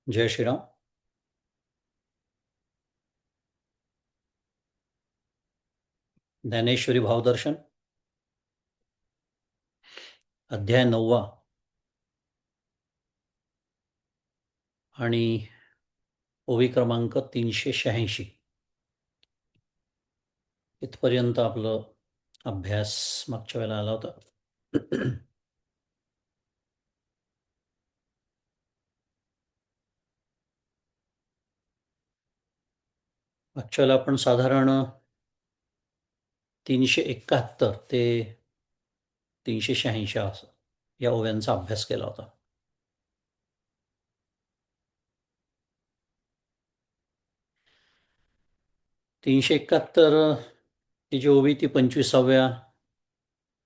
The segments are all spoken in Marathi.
जय श्रीराम. ज्ञानेश्वरी भावदर्शन, अध्याय 9वा आणि ओवी क्रमांक 386. इथपर्यंत आपलं अभ्यास मागच्या वेळेला आला होता. मागच्या वेळेला आपण साधारण 371 ते 386 या ओव्यांचा अभ्यास केला होता. तीनशे एकाहत्तर ही जी ओवी ती 25व्या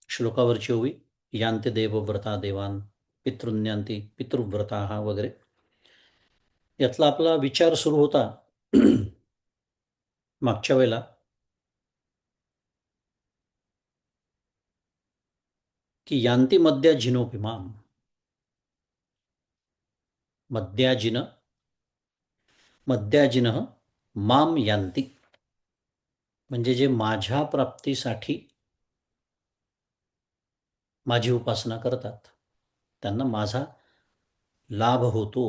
श्लोकावरची ओवी. यांते देवव्रता देवान पितृन्यांती पितृव्रता हा वगैरे यातला आपला विचार सुरू होता मागच्या वेळेला की यांती मद्याजिनोपिमाम. मद्याजिन मद्याजिन माम यांती, म्हणजे जे माझ्या प्राप्तीसाठी माझी उपासना करतात त्यांना माझा लाभ होतो.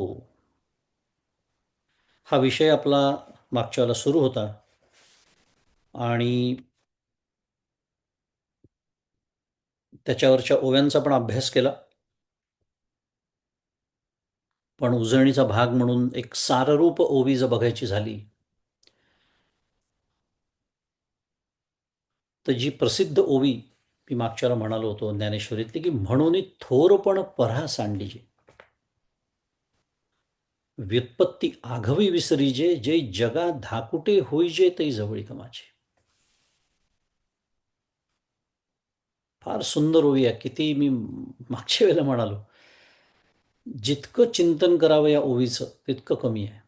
हा विषय आपला मागच्या वेळेला सुरू होता आणि त्याच्यावरच्या ओव्यांचा पण अभ्यास केला. पण उजळणीचा भाग म्हणून एक साररूप ओवी जर बघायची झाली तर जी प्रसिद्ध ओवी मी मागच्याला म्हणालो होतो ज्ञानेश्वरीतली की म्हणून थोरपण परा सांडीजे, व्युत्पत्ती आघवी विसरीजे, जे जगा धाकुटे होईजे ते जवळी कमाचे. फार सुंदर ओवी आहे. किती मी मागच्या वेळेला म्हणालो जितकं चिंतन करावं या ओवीचं तितकं कमी आहे.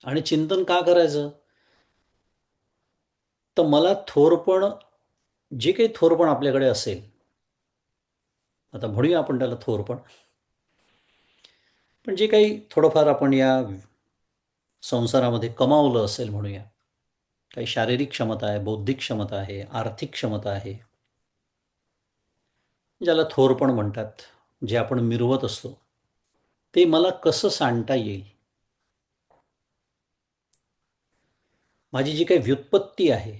आणि चिंतन का करायचं तर मला थोरपण, जे काही थोरपण आपल्याकडे असेल, आता म्हणूया आपण त्याला थोरपण, पण जे काही थोडंफार आपण या संसारामध्ये कमावलं असेल म्हणूया, काही शारीरिक क्षमता आहे, बौद्धिक क्षमता आहे, आर्थिक क्षमता आहे, ज्याला थोरपण म्हणतात, जे आपण मिरवत असतो, ते मला कसं सांडता येईल. माझी जी काही व्युत्पत्ती आहे,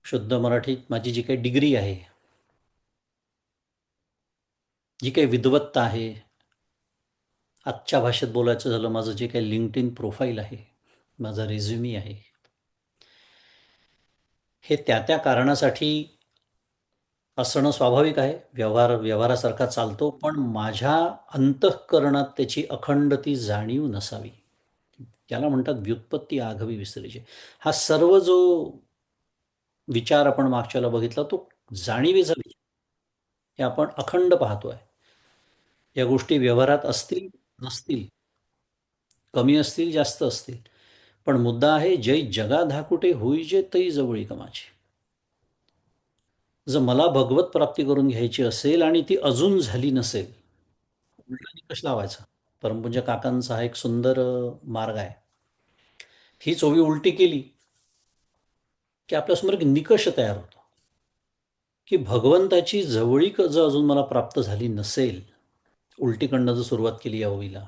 शुद्ध मराठीत माझी जी काही डिग्री आहे, जी काही विद्वत्ता आहे, आजच्या भाषेत बोलायचं झालं माझं जे काही लिंक्डइन प्रोफाईल आहे, माझा रेझ्युमी आहे, हे त्या त्या कारणासाठी असणं स्वाभाविक आहे. व्यवहारासारखा चालतो, पण माझ्या अंतःकरणात त्याची अखंड ती जाणीव नसावी. त्याला म्हणतात व्युत्पत्ती आघवी विसरीचे. हा सर्व जो विचार आपण मागच्याला बघितला तो जाणीवेचा विचार, हे आपण अखंड पाहतोय. या गोष्टी व्यवहारात असतील नसतील, कमी असतील जास्त असतील, पण मुद्दा आहे जै जगा धाकुटे होईजे तै जवळी कमाचे. जर मला भगवत प्राप्ती करून घ्यायची असेल आणि ती अजून झाली नसेल, उलटा निकष लावायचा. परमपूज्य काकांचा हा एक सुंदर मार्ग आहे. हीच ओवी उलटी केली की आपल्यासमोर एक निकष तयार होतो की भगवंताची जवळीक जर अजून मला प्राप्त झाली नसेल, उलटीकडनं जर सुरुवात केली या ओवीला,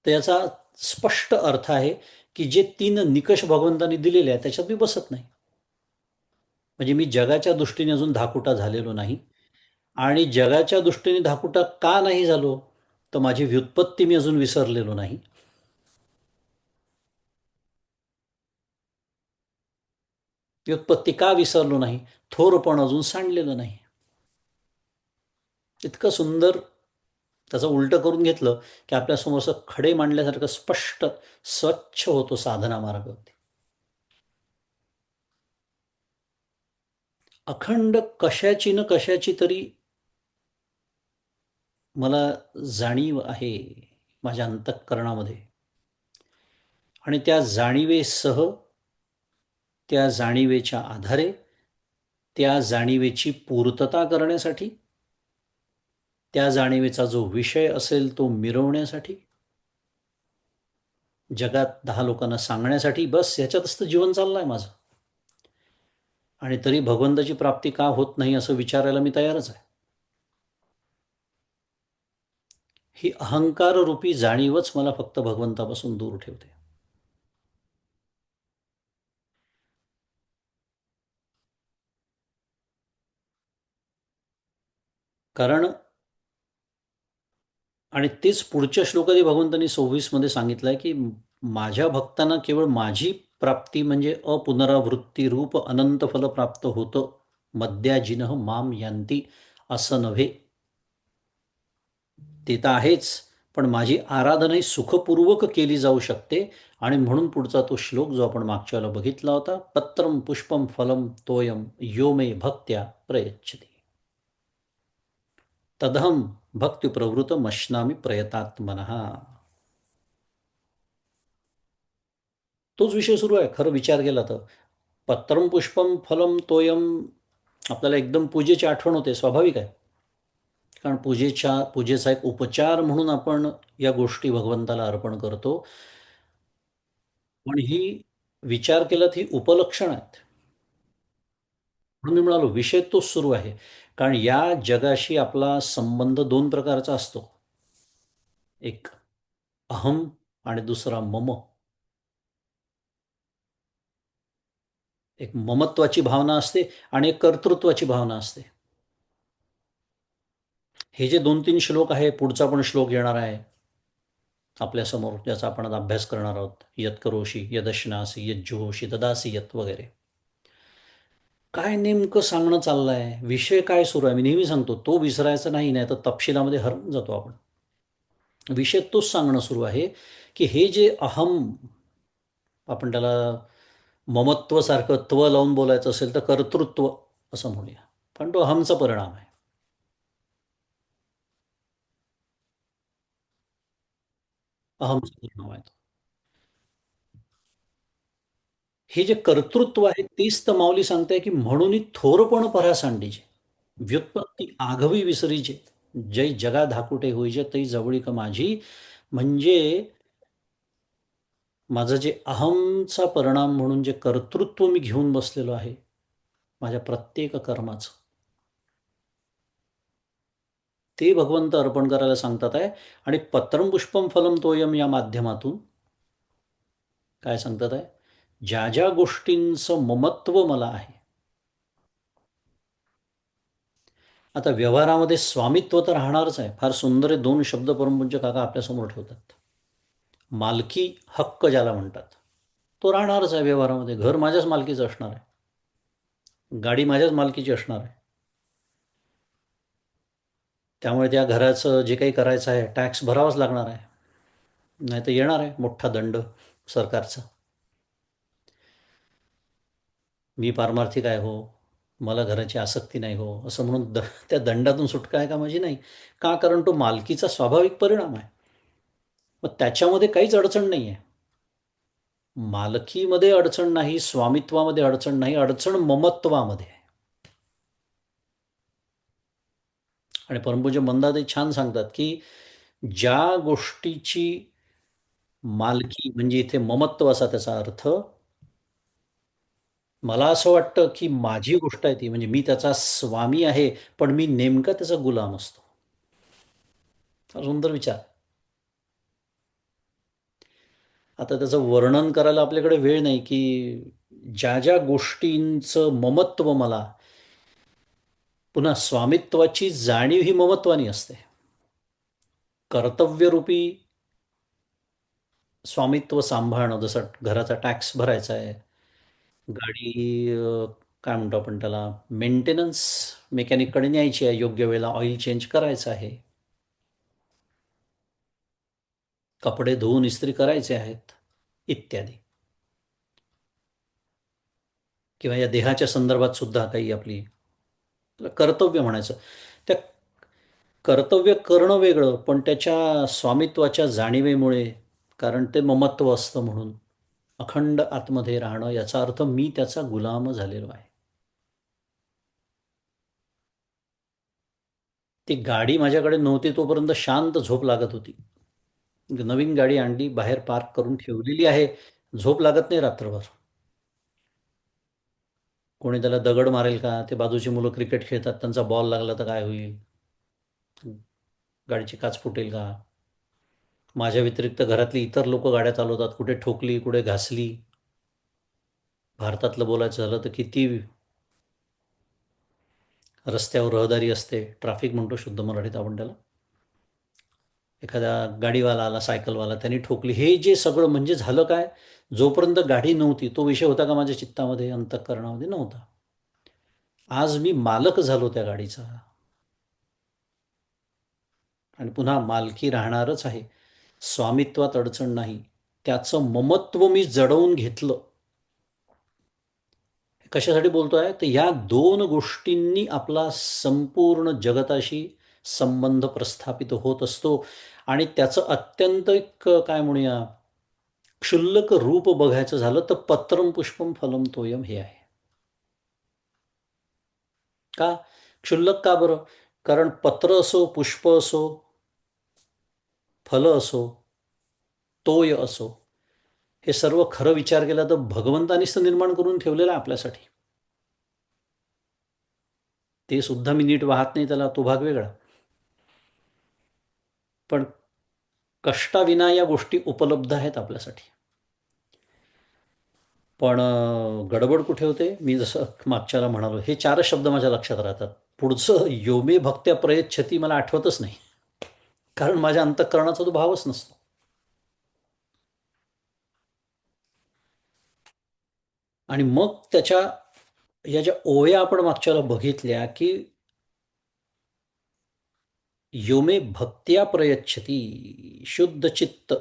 तर याचा स्पष्ट अर्थ आहे की जे 3 निकष भगवंतांनी दिलेले आहेत त्याच्यात मी बसत नाही. म्हणजे मी जगाच्या दृष्टीने अजून धाकुटा झालेलो नाही. आणि जगाच्या दृष्टीने धाकुटा का नाही झालो, तर माझी व्युत्पत्ती मी अजून विसरलेलो नाही. व्युत्पत्ती का विसरलो नाही, थोरपण अजून सांडलेलं नाही. इतकं सुंदर त्याचं उलटं करून घेतलं की आपल्यासमोर असं खडे मांडल्यासारखं स्पष्ट स्वच्छ होतो साधना मार्गावरती. अखंड कशाची न कशाची तरी मला जाणीव आहे माझ्या अंतःकरणामध्ये, आणि त्या जाणीवेसह, त्या जाणीवेच्या आधारे त्या जाणीवेची पूर्तता करण्यासाठी, त्या जाणीवेचा जो विषय असेल तो मिरवण्यासाठी, जगात 10 लोकांना सांगण्यासाठी, बस ह्याच्यातच तर जीवन चाललंय माझं. आणि तरी भगवंताची प्राप्ती का होत नाही असं विचारायला मी तयारच आहे. ही अहंकाररूपी जाणीवच मला फक्त भगवंतापासून दूर ठेवते. कारण आणि तेच पुढच्या श्लोकात भगवंतांनी 26 मध्ये सांगितलंय की माझ्या भक्तांना केवळ माझी प्राप्ती म्हणजे अपुनरावृत्ती रूप अनंत फल प्राप्त होतं. मद्याजिनः माम यांती, असं नव्हे. ते तर आहेच, पण माझी आराधनाही सुखपूर्वक केली जाऊ शकते. आणि म्हणून पुढचा तो श्लोक जो आपण मागच्या वेळेला बघितला होता, पत्रम पुष्पम फलम तोयम यो मे भक्त्या प्रयच्छति तदहम भक्ती प्रवृत्त मश्नामी प्रयतात्मनः. तोच विषय सुरू आहे खरं विचार केला तर. पत्रम पुष्पम फलम तोयम, आपल्याला एकदम पूजेची आठवण होते, स्वाभाविक आहे. कारण पूजेचा एक उपचार म्हणून आपण या गोष्टी भगवंताला अर्पण करतो. पण ही विचार केला ही उपलक्षण आहेत. म्हणून मी म्हणालो विषय तोच सुरू आहे. कारण या जगाशी आपला संबंध दोन प्रकारचा असतो. एक अहम आणि दुसरा मम. एक ममत्वाची भावना असते आणि एक कर्तृत्वाची भावना असते. हे जे 2-3 श्लोक आहे, पुढचा पण श्लोक येणार आहे आपल्यासमोर, ज्याचा आपण आता अभ्यास करणार आहोत. यत् करोषि यदश्नासी यज्जुहोषि ददासी यत् वगैरे. काय नेमकं सांगणं चाललंय, विषय काय सुरू आहे, मी नेहमी सांगतो तो विसरायचा नाही, नाही तर तपशिलामध्ये हरवून जातो आपण. विषय तोच सांगणं सुरू आहे की हे जे अहम, आपण त्याला ममत्व सारखं त्व लावून बोलायचं असेल तर कर्तृत्व असं म्हणूया, पण तो अहमचा परिणाम आहे. अहमचा परिणाम आहे. हे जे कर्तृत्व आहे तेच तर माऊली सांगताय की म्हणून थोरपण परासांडीचे व्युत्पत्ती आघवी विसरीचे, जै जगा धाकुटे होईजे तै जवळीक माझी. म्हणजे माझं जे अहमचा परिणाम म्हणून जे कर्तृत्व मी घेऊन बसलेलो आहे माझ्या प्रत्येक कर्माचं, ते भगवंत अर्पण करायला सांगतात आहे. आणि पत्रम पुष्पम फलम तोयम या माध्यमातून काय सांगतात आहे, ज्या ज्या गोष्टींचं ममत्व मला आहे. आता व्यवहारामध्ये स्वामित्व तर राहणारच आहे. फार सुंदर 2 शब्द परमपूज्य काका आपल्यासमोर ठेवतात. मालकी हक्क ज्याला म्हणतात, तो राहणारच आहे व्यवहारामध्ये. घर माझ्याच मालकीचं असणार आहे, गाडी माझ्याच मालकीची असणार आहे. त्यामुळे त्या घराचं जे काही करायचं आहे टॅक्स भरावाच लागणार आहे, नाही तर येणार आहे मोठा दंड सरकारचा. मी पारमार्थिक आहे हो, मला घराची आसक्ती नाही हो, असं म्हणून त्या दंडातून सुटका आहे का माझी? नाही. का? कारण तो मालकीचा स्वाभाविक परिणाम आहे. मग त्याच्यामध्ये काहीच अडचण नाही आहे. मालकीमध्ये अडचण नाही, स्वामित्वामध्ये अडचण नाही, अडचण ममत्वामध्ये आहे. आणि परमपूज्य मंदाताई छान सांगतात की ज्या गोष्टीची मालकी म्हणजे इथे ममत्व असा त्याचा अर्थ, मला असं वाटतं की माझी गोष्ट आहे ती, म्हणजे मी त्याचा स्वामी आहे, पण मी नेमका त्याचा गुलाम असतो. फार सुंदर विचार. आता त्याचं वर्णन करायला आपल्याकडे वेळ नाही की ज्या ज्या गोष्टींचं ममत्व मला, पुन्हा स्वामित्वाची जाणीव ही ममत्वानी असते. कर्तव्यरूपी स्वामित्व सांभाळणं, जसं घराचा टॅक्स भरायचा आहे, गाडी काय म्हणतो आपण त्याला, मेंटेनन्स मेकॅनिककडे न्यायची आहे, योग्य वेळेला ऑइल चेंज करायचं आहे, कपडे धुवून इस्त्री करायचे आहेत, इत्यादी. किंवा या देहाच्या संदर्भात सुद्धा काही आपली कर्तव्य म्हणायचं. त्या कर्तव्य करणं वेगळं, पण त्याच्या स्वामित्वाच्या जाणीवेमुळे, कारण ते ममत्व असतं म्हणून अखंड आतमध्ये राहणं, याचा अर्थ मी त्याचा गुलाम झालेलो आहे. ती गाडी माझ्याकडे नव्हती तोपर्यंत शांत झोप लागत होती. नवीन गाडी आणली, बाहेर पार्क करून ठेवलेली आहे. झोप लागत नाही रात्रभर. कोणी त्याला दगड मारेल का? ते बाजूची मुलं क्रिकेट खेळतात, त्यांचा बॉल लागला तर काय होईल? गाडीची काच फुटेल का? माझ्या व्यतिरिक्त घरातली इतर लोक गाड्या चालवतात, कुठे ठोकली, कुठे घासली. भारतातलं बोलायचं झालं तर किती रस्त्यावर रहदारी असते, ट्रॅफिक म्हणतो शुद्ध मराठीत आपण त्याला. एखादा गाडीवाला आला, सायकलवाला, त्यांनी ठोकली, हे जे सगळं म्हणजे झालं काय? जोपर्यंत गाडी नव्हती तो विषय होता का माझ्या चित्तामध्ये, अंतःकरणामध्ये नव्हता. आज मी मालक झालो त्या गाडीचा आणि पुन्हा मालकी राहणारच आहे. स्वामित्वात अडचण नाही. त्याचं ममत्व मी जडवून घेतलं. कशासाठी बोलतोय तर या दोन गोष्टींनी आपला संपूर्ण जगताशी संबंध प्रस्थापित होत असतो. आणि त्याचं अत्यंत एक काय म्हणूया, क्षुल्लक रूप बघायचं झालं तर पत्रम पुष्पम फलम तोयम हे आहे. का क्षुल्लक? का बरं? कारण पत्र असो, पुष्प असो, फल असो, तोय असो, हे सर्व खरं विचार केला तर भगवंतानीच तर निर्माण करून ठेवलेलं आहे आपल्यासाठी. ते सुद्धा मी नीट वाहत नाही त्याला, तो भाग वेगळा. पण कष्टाविना या गोष्टी उपलब्ध आहेत आपल्यासाठी. पण गडबड कुठे होते? मी जसं मागच्याला म्हणालो, हे चारच शब्द माझ्या लक्षात राहतात. पुढचं योमे भक्त्या प्रयच्छती मला आठवतच नाही, कारण माझ्या अंतःकरणाचा तो भावच नसतो. आणि मग त्याच्या या ज्या ओव्या आपण मागच्याला बघितल्या की योमे भक्त्या प्रयच्छती, शुद्ध चित्त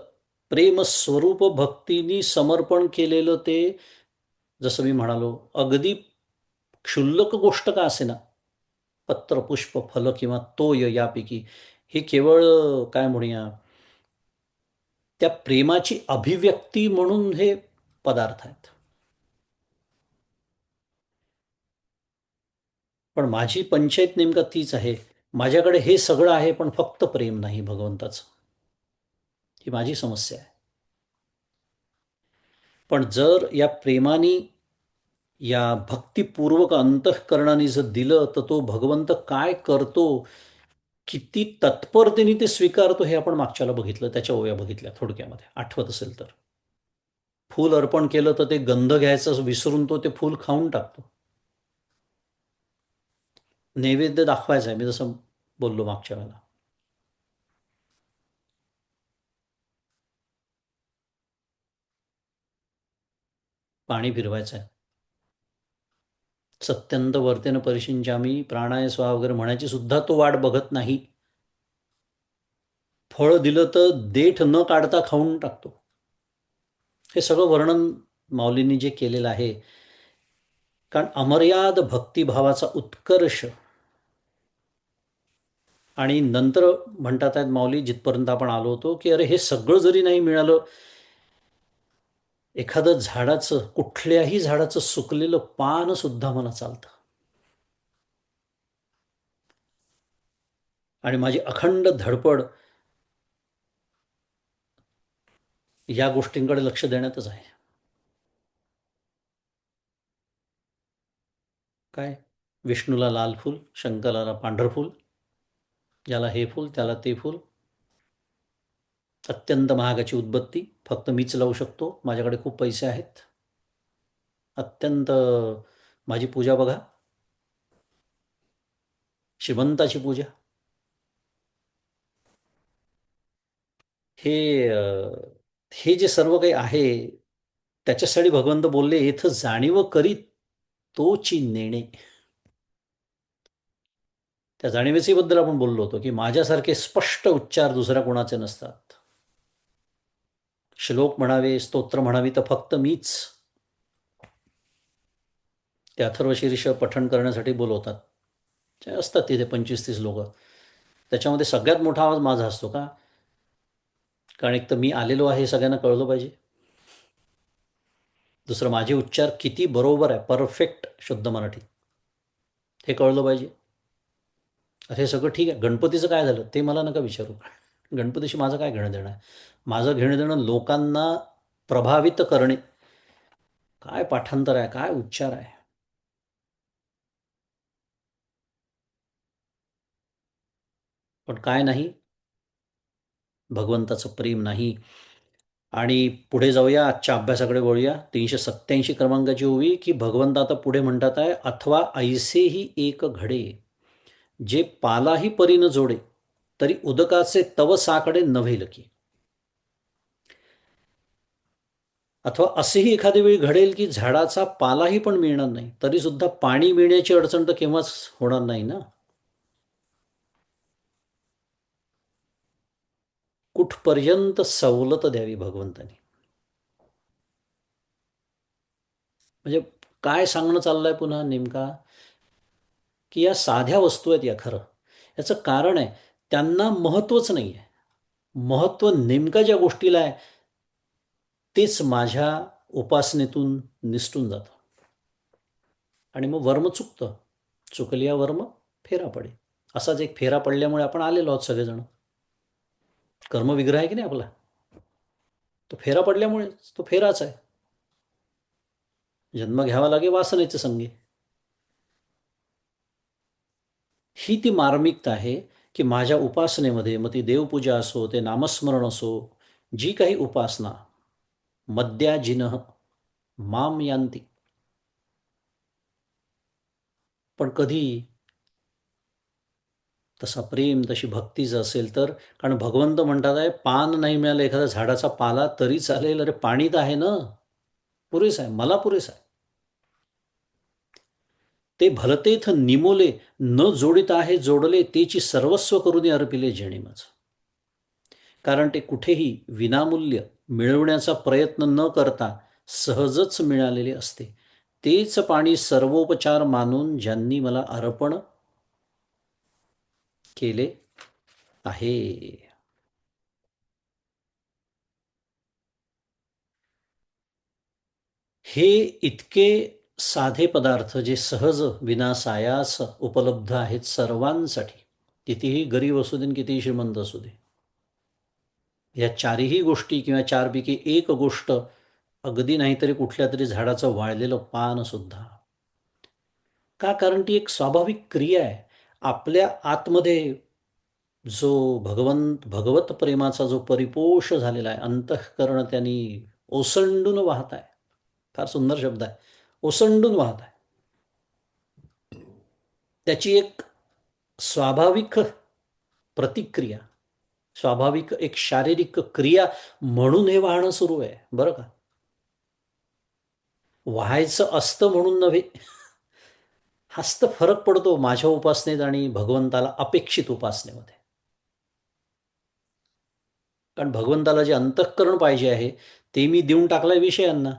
प्रेमस्वरूप भक्तीनी समर्पण केलेलं ते, जसं मी म्हणालो, अगदी क्षुल्लक गोष्ट का असे ना, पत्र, पुष्प, फल किंवा तोय यापैकी हे केवळ काय म्हणूया, त्या प्रेमाची अभिव्यक्ती म्हणून हे पदार्थ आहेत. पण माझी पंचायत नेमका तीच आहे. माझ्याकडे हे सगळं आहे पण फक्त प्रेम नाही भगवंताचं. ही माझी समस्या आहे. पण जर या प्रेमाने, या भक्तिपूर्वक अंतःकरणाने जर दिलं तर तो भगवंत काय करतो, किती तत्परतेने ते स्वीकारतो, हे आपण मागच्याला बघितलं, त्याच्या ओव्या बघितल्या थोडक्यामध्ये, आठवत असेल तर. फूल अर्पण केलं तर ते गंध घ्यायचं विसरून तो ते फूल खाऊन टाकतो. नैवेद्य दाखवायचा आहे, मी जसं बोललो मागच्या वेळेला. पाणी फिरवायचं आहे. सत्यंत वर्तेन परिशिंचामी, प्राणाय स्वाहा वगैरे म्हणायची सुद्धा तो वाट बघत नाही. फळ दिलं तर देठ न काढता खाऊन टाकतो. हे सगळं वर्णन माऊलींनी जे केलेलं आहे, कारण अमर्याद भक्तिभावाचा उत्कर्ष. आणि नंतर म्हणतात आहेत माऊली, जिथपर्यंत आपण आलो होतो, की अरे हे सगळं जरी नाही मिळालं, एखादं झाडाचं, कुठल्याही झाडाचं सुकलेलं पान सुद्धा मला चालतं. आणि माझी अखंड धडपड या गोष्टींकडे लक्ष देण्यातच आहे. काय? विष्णूला लाल फूल, शंकराला पांढरं फूल, ज्याला हे फूल त्याला ते फूल. अत्यंत महागाची उदबत्ती, फक्त मीच लावू शकतो, माझ्याकडे खूप पैसे आहेत. अत्यंत, माझी पूजा बघा, श्रीमंताची पूजा. हे हे जे सर्व काही आहे, त्याच्यासाठी भगवंत बोलले, येथ जाणीव करी तोची नेणे. त्या जाणीवेची बद्दल आपण बोललो होतो की माझ्यासारखे स्पष्ट उच्चार दुसऱ्या कोणाचे नसतात. श्लोक म्हणावे, स्तोत्र म्हणावी तर फक्त मीच. ते अथर्वशीर्ष पठण करण्यासाठी बोलवतात, ते असतात तिथे 25-30 लोक. त्याच्यामध्ये सगळ्यात मोठा आवाज माझा असतो का? कारण एक तर मी आलेलो आहे हे सगळ्यांना कळलं पाहिजे. दुसरं, माझे उच्चार किती बरोबर आहे, परफेक्ट शुद्ध मराठी, हे कळलं पाहिजे. अरे हे सगळं ठीक आहे, गणपतीचं काय झालं ते मला नका विचारू. गणपतीशी माझं काय घेणं देणं आहे? माझं घेणं देणं लोकांना प्रभावित करणे. काय पाठांतर आहे, काय उच्चार आहे. पण काय नाही, भगवंताचं प्रेम नाही. आणि पुढे जाऊया, आजच्या अभ्यासाकडे वळूया. 387 क्रमांकाची ओवी, की भगवंत आता पुढे म्हणतात आहे, अथवा ऐसेही एक घडे जे पालाही परी न जोडे, तरी उदकाचे तव साकडे नव्हेल की. अथवा असेही एखाद्या वेळी घडेल की झाडाचा पालाही पण मिळणार नाही, तरी सुद्धा पाणी मिळण्याची अडचण तर केव्हाच होणार नाही ना. कुठपर्यंत सवलत द्यावी भगवंतानी. म्हणजे काय सांगणं चाललंय पुन्हा नेमका, की या साध्या वस्तू आहेत या खरं. याचं कारण आहे, त्यांना महत्त्वच नाही आहे. महत्त्व नेमकं ज्या गोष्टीला आहे तेच माझ्या उपासनेतून निसटून जातं. आणि मग वर्म चुकतं. चुकलिया वर्म फेरा पडे. असाच एक फेरा पडल्यामुळे आपण आलेलो आहोत सगळेजण. कर्मविग्रह आहे की नाही आपला, तो फेरा पडल्यामुळेच तो फेराच आहे. जन्म घ्यावा लागे वासनेचे संगे. ही ती मार्मिकता आहे, की माझ्या उपासनेमध्ये, मग ती देवपूजा असो, ते नामस्मरण असो, जी काही उपासना, मद्याजिनः माम यांती. पण कधी तसा प्रेम, तशी भक्ती जर असेल तर. कारण भगवंत म्हणतात आहे, पान नाही मिळालं एखाद्या झाडाचा पाला तरी चालेल, अरे पाणी तर आहे ना, पुरेसं आहे, मला पुरेसं आहे. ते भलतेथ निमोले, न जोडित आहे जोडले, तेची सर्वस्व करून अर्पिले जेणे माझ. कारण ते कुठेही विनामूल्य मिळवण्याचा प्रयत्न न करता सहजच मिळालेले असते. तेच पाणी सर्वोपचार मानून ज्यांनी मला अर्पण केले आहे. हे इतके साधे पदार्थ जे सहज विनासायास उपलब्ध आहेत सर्वांसाठी, कितीही गरीब असू दे, कितीही श्रीमंत असू दे. या चारही गोष्टी किंवा चारपैकी एक गोष्ट, अगदी नाहीतरी कुठल्या तरी झाडाचं वाळलेलं पान सुद्धा. का? कारण ती एक स्वाभाविक क्रिया आहे. आपल्या आतमध्ये जो भगवत प्रेमाचा जो परिपोष झालेला आहे, अंतःकरण त्यांनी ओसंडून वाहत आहे. फार सुंदर शब्द आहे, ओसंडून वाहत आहे. त्याची एक स्वाभाविक प्रतिक्रिया, स्वाभाविक एक शारीरिक क्रिया म्हणून हे वाहणं सुरू आहे बरं का. व्हायचं असतं म्हणून नव्हे. हाच तर फरक पडतो माझ्या उपासनेत आणि भगवंताला अपेक्षित उपासनेमध्ये. कारण भगवंताला जे अंतःकरण पाहिजे आहे ते मी देऊन टाकलाय विषयांना.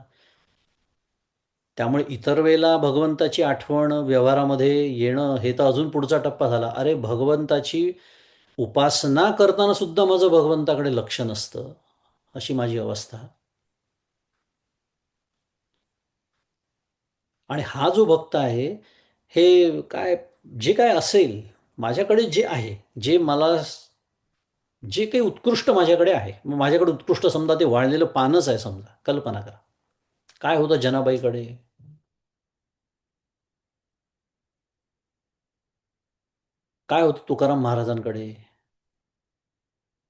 त्यामुळे इतर वेळेला भगवंताची आठवण व्यवहारामध्ये येणं हे तर अजून पुढचा टप्पा झाला. अरे भगवंताची उपासना करताना सुद्धा माझं भगवंताकडे लक्ष नसतं, अशी माझी अवस्था. आणि हा जो भक्त आहे, हे काय, जे काय असेल माझ्याकडे जे आहे, जे मला, जे काही उत्कृष्ट माझ्याकडे आहे, मग माझ्याकडे उत्कृष्ट समजा ते वाळलेलं पानच आहे समजा, कल्पना करा. काय होतं जनाबाईकडे, काय होतं तुकाराम महाराजांकडे.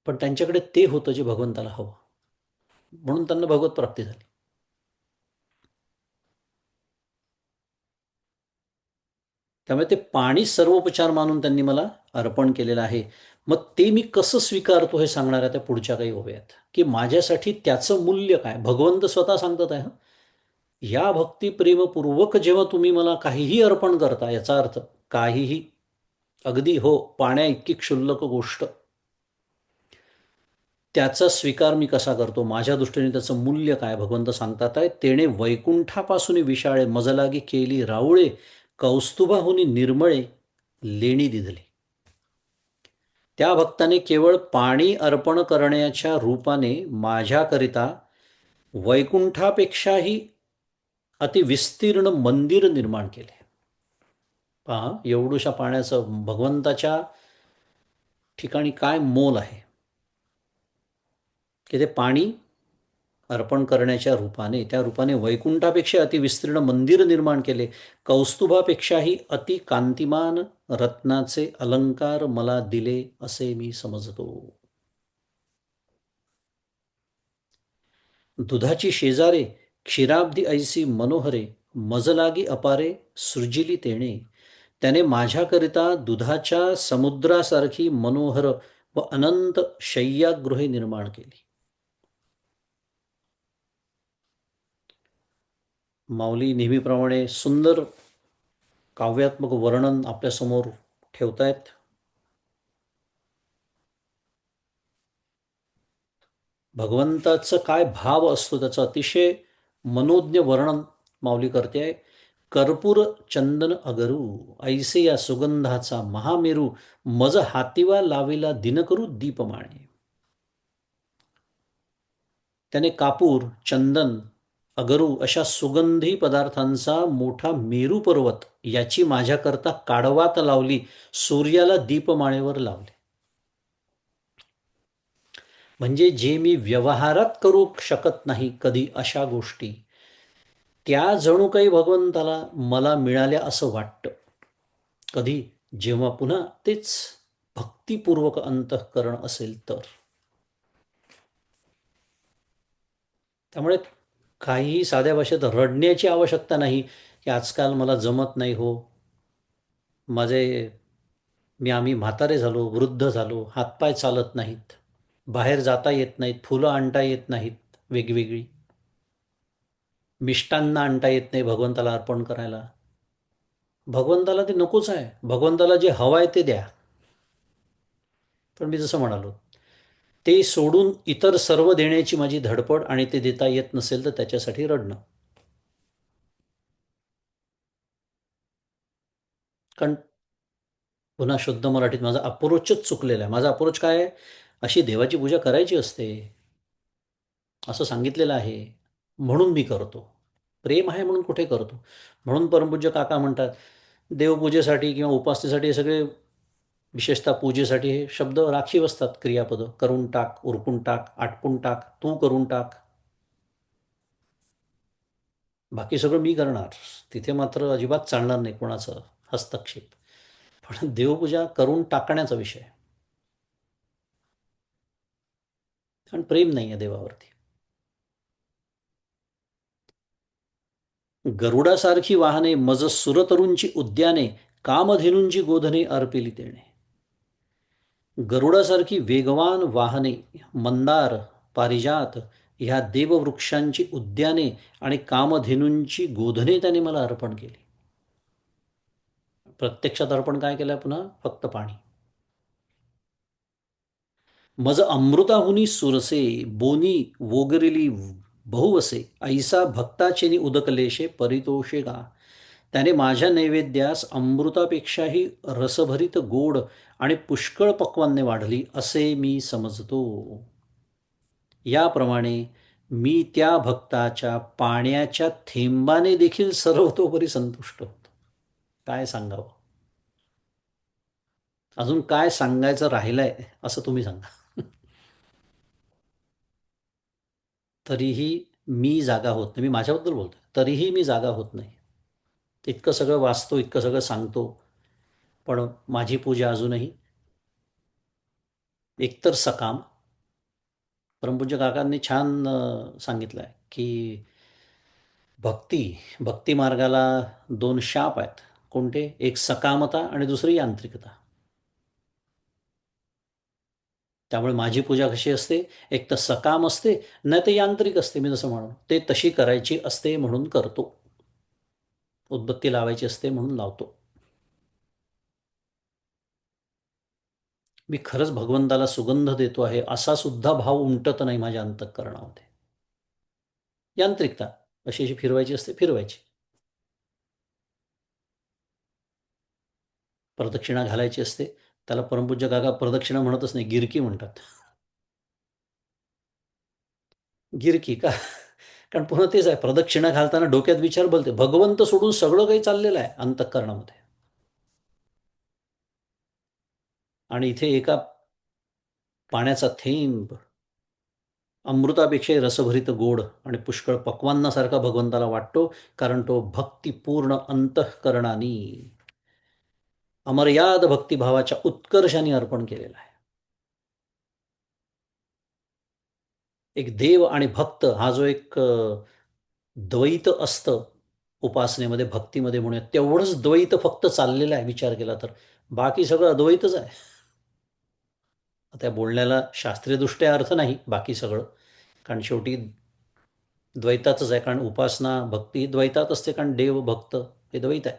पण त्यांच्याकडे ते होतं जे भगवंताला हवं, म्हणून त्यांना भगवत प्राप्ती झाली. त्यामुळे ते पाणी सर्वोपचार मानून त्यांनी मला अर्पण केलेलं आहे. मग ते मी कसं स्वीकारतो हे सांगणाऱ्या त्या पुढच्या काही ओव्यात, की माझ्यासाठी त्याचं मूल्य काय. भगवंत स्वतः सांगतात आहे, या भक्तिप्रेमपूर्वक जेव्हा तुम्ही मला काहीही अर्पण करता, याचा अर्थ काहीही, अगदी हो पाण्या इतकी क्षुल्लक गोष्ट, त्याचा स्वीकार मी कसा करतो, माझ्या दृष्टीने त्याचं मूल्य काय. भगवंत सांगतात आहे, तेणे वैकुंठापासून विशाळे मजलागी केली राऊळे, कौस्तुभाहुनी निर्मळे लेणी दिधली. त्या भक्ताने केवळ पाणी अर्पण करण्याच्या रूपाने माझ्याकरिता वैकुंठापेक्षाही अतिविस्तीर्ण मंदिर निर्माण केले. पहा, एवढूशा पाण्याचं भगवंताच्या ठिकाणी काय मोल आहे, की ते पाणी अर्पण करण्याच्या रूपाने, त्या रूपाने वैकुंठापेक्षा अतिविस्तीर्ण मंदिर निर्माण केले. कौस्तुभापेक्षाही अति कांतिमान रत्नाचे अलंकार मला दिले असे मी समजतो. दुधाची शेजारे क्षीराब्धी ऐसी मनोहरे, मज लागी अपारे सृजिली तेणे. त्याने माझ्याकरिता दुधाच्या समुद्रासारखी मनोहर व अनंत शय्यागृहे निर्माण केली. माऊली नेहमीप्रमाणे सुंदर काव्यात्मक वर्णन आपल्यासमोर ठेवतायत. भगवंताचं काय भाव असतो त्याचं अतिशय मनोज्ञ वर्णन माऊली करते आहे. कर्पूर चंदन अगरू ऐसे या सुगंधाचा महामेरू, मज हातीवा लाविला दिनकरू दीपमाळे. त्याने कापूर, चंदन, अगरू अशा सुगंधी पदार्थांचा मोठा मेरू पर्वत याची माझ्याकरता काढवात लावली, सूर्याला दीपमाळेवर लावले. म्हणजे जे मी व्यवहारात करू शकत नाही कधी अशा गोष्टी, त्या जणू काही भगवंताला मला मिळाल्या असं वाटतं. कधी जेव्हा पुन्हा तेच भक्तिपूर्वक अंतःकरण असेल तर. त्यामुळे काहीही साध्या भाषेत रडण्याची आवश्यकता नाही, की आजकाल मला जमत नाही हो, माझे आम्ही म्हातारे झालो, वृद्ध झालो, हातपाय चालत नाहीत, बाहेर जाता येत नाहीत, फुलं आणता येत नाहीत वेगवेगळी, मिष्टान्न आणता येत नाही भगवंताला अर्पण करायला. भगवंताला ते नकोच आहे. भगवंताला जे हवं आहे ते द्या. पण मी जसं म्हणालो, ते सोडून इतर सर्व देण्याची माझी धडपड आणि ते देता येत नसेल तर त्याच्यासाठी रडणं. कारण पुन्हा शुद्ध मराठीत माझा अप्रोचच चुकलेला आहे. माझा अप्रोच काय आहे? अशी देवाची पूजा करायची असते असं सांगितलेलं आहे, म्हणून मी करतो. प्रेम आहे म्हणून कुठे करतो. म्हणून परमपूज्य काका म्हणतात, देवपूजेसाठी किंवा उपासनेसाठी हे सगळे, विशेषतः पूजेसाठी हे शब्द राखीव असतात. क्रियापदं करून टाक, उरकून टाक, आटपून टाक, तू करून टाक. बाकी सगळं मी करणार. तिथे मात्र अजिबात चालणार नाही कोणाचं हस्तक्षेप. पण देवपूजा करून टाकण्याचा विषय. कारण प्रेम नाही आहे देवावरती. गरुडासारखी वाहने मज सुरतरूंची उद्याने, कामधेनूंची गोधने अर्पिली तेणे. गरुडासारखी वेगवान वाहने, मंदार, पारिजात ह्या देववृक्षांची उद्याने आणि कामधेनूंची गोधने त्याने मला अर्पण केली. प्रत्यक्षात अर्पण काय केलं पुन्हा? फक्त पाणी. मज अमृताहुनी सुरसे, बोनी वोगरिली बहुवसे, ऐसा भक्ताचेनी उदकलेशे परितोषे गा. त्याने माझ्या नैवेद्यास अमृतापेक्षाही रसभरित गोड आणि पुष्कळ पक्वान्ने वाढली असे मी समजतो. याप्रमाणे मी त्या भक्ताच्या पाण्याच्या थेंबाने देखील सर्वतोपरी संतुष्ट होतो. काय सांगावं? अजून काय सांगायचं राहिलंय असं तुम्ही सांगा. तरीही मी जागा होत नाही. मी माझ्याबद्दल बोलतो. तरीही मी जागा होत नाही. इतकं सगळं वाचतो, इतकं सगळं सांगतो, पण माझी पूजा अजूनही एकतर सकाम. परमपूज्य काकांनी छान सांगितलं आहे, की भक्ती भक्ती मार्गाला दोन शाप आहेत. कोणते? एक सकामता आणि दुसरी यांत्रिकता. त्यामुळे माझी पूजा कशी असते? एक तर सकाम असते, नाही तर यांत्रिक असते. मी जसं म्हणून ते तशी करायची असते म्हणून करतो. उदबत्ती लावायची असते म्हणून लावतो. मी खरंच भगवंताला सुगंध देतो आहे असा सुद्धा भाव उमटत नाही माझ्या अंतःकरणामध्ये. यांत्रिकता अशी अशी फिरवायची असते, फिरवायची. प्रदक्षिणा घालायची असते. त्याला परमपूज्य काका प्रदक्षिणा म्हणतच नाही, गिरकी म्हणतात. गिरकी का? कारण पुन्हा तेच आहे, प्रदक्षिणा घालताना डोक्यात विचार बोलते, भगवंत सोडून सगळं काही चाललेलं आहे अंतःकरणामध्ये. आणि इथे एका पाण्याचा थेंब अमृतापेक्षाही रसभरित गोड आणि पुष्कळ पक्वान्नासारखा भगवंताला वाटतो, कारण तो भक्तिपूर्ण अंतःकरणाने अमर्याद भक्तिभावाच्या उत्कर्षाने अर्पण केलेला आहे. एक देव आणि भक्त हा जो एक द्वैत असतं उपासनेमध्ये, भक्तीमध्ये म्हणूया, तेवढंच द्वैत फक्त चाललेलं आहे विचार केला तर. बाकी सगळं अद्वैतच आहे. त्या बोलण्याला शास्त्रीयदृष्ट्या अर्थ नाही बाकी सगळं, कारण शेवटी द्वैतातच आहे, कारण उपासना भक्ती ही द्वैतात असते, कारण देव भक्त हे द्वैत आहे.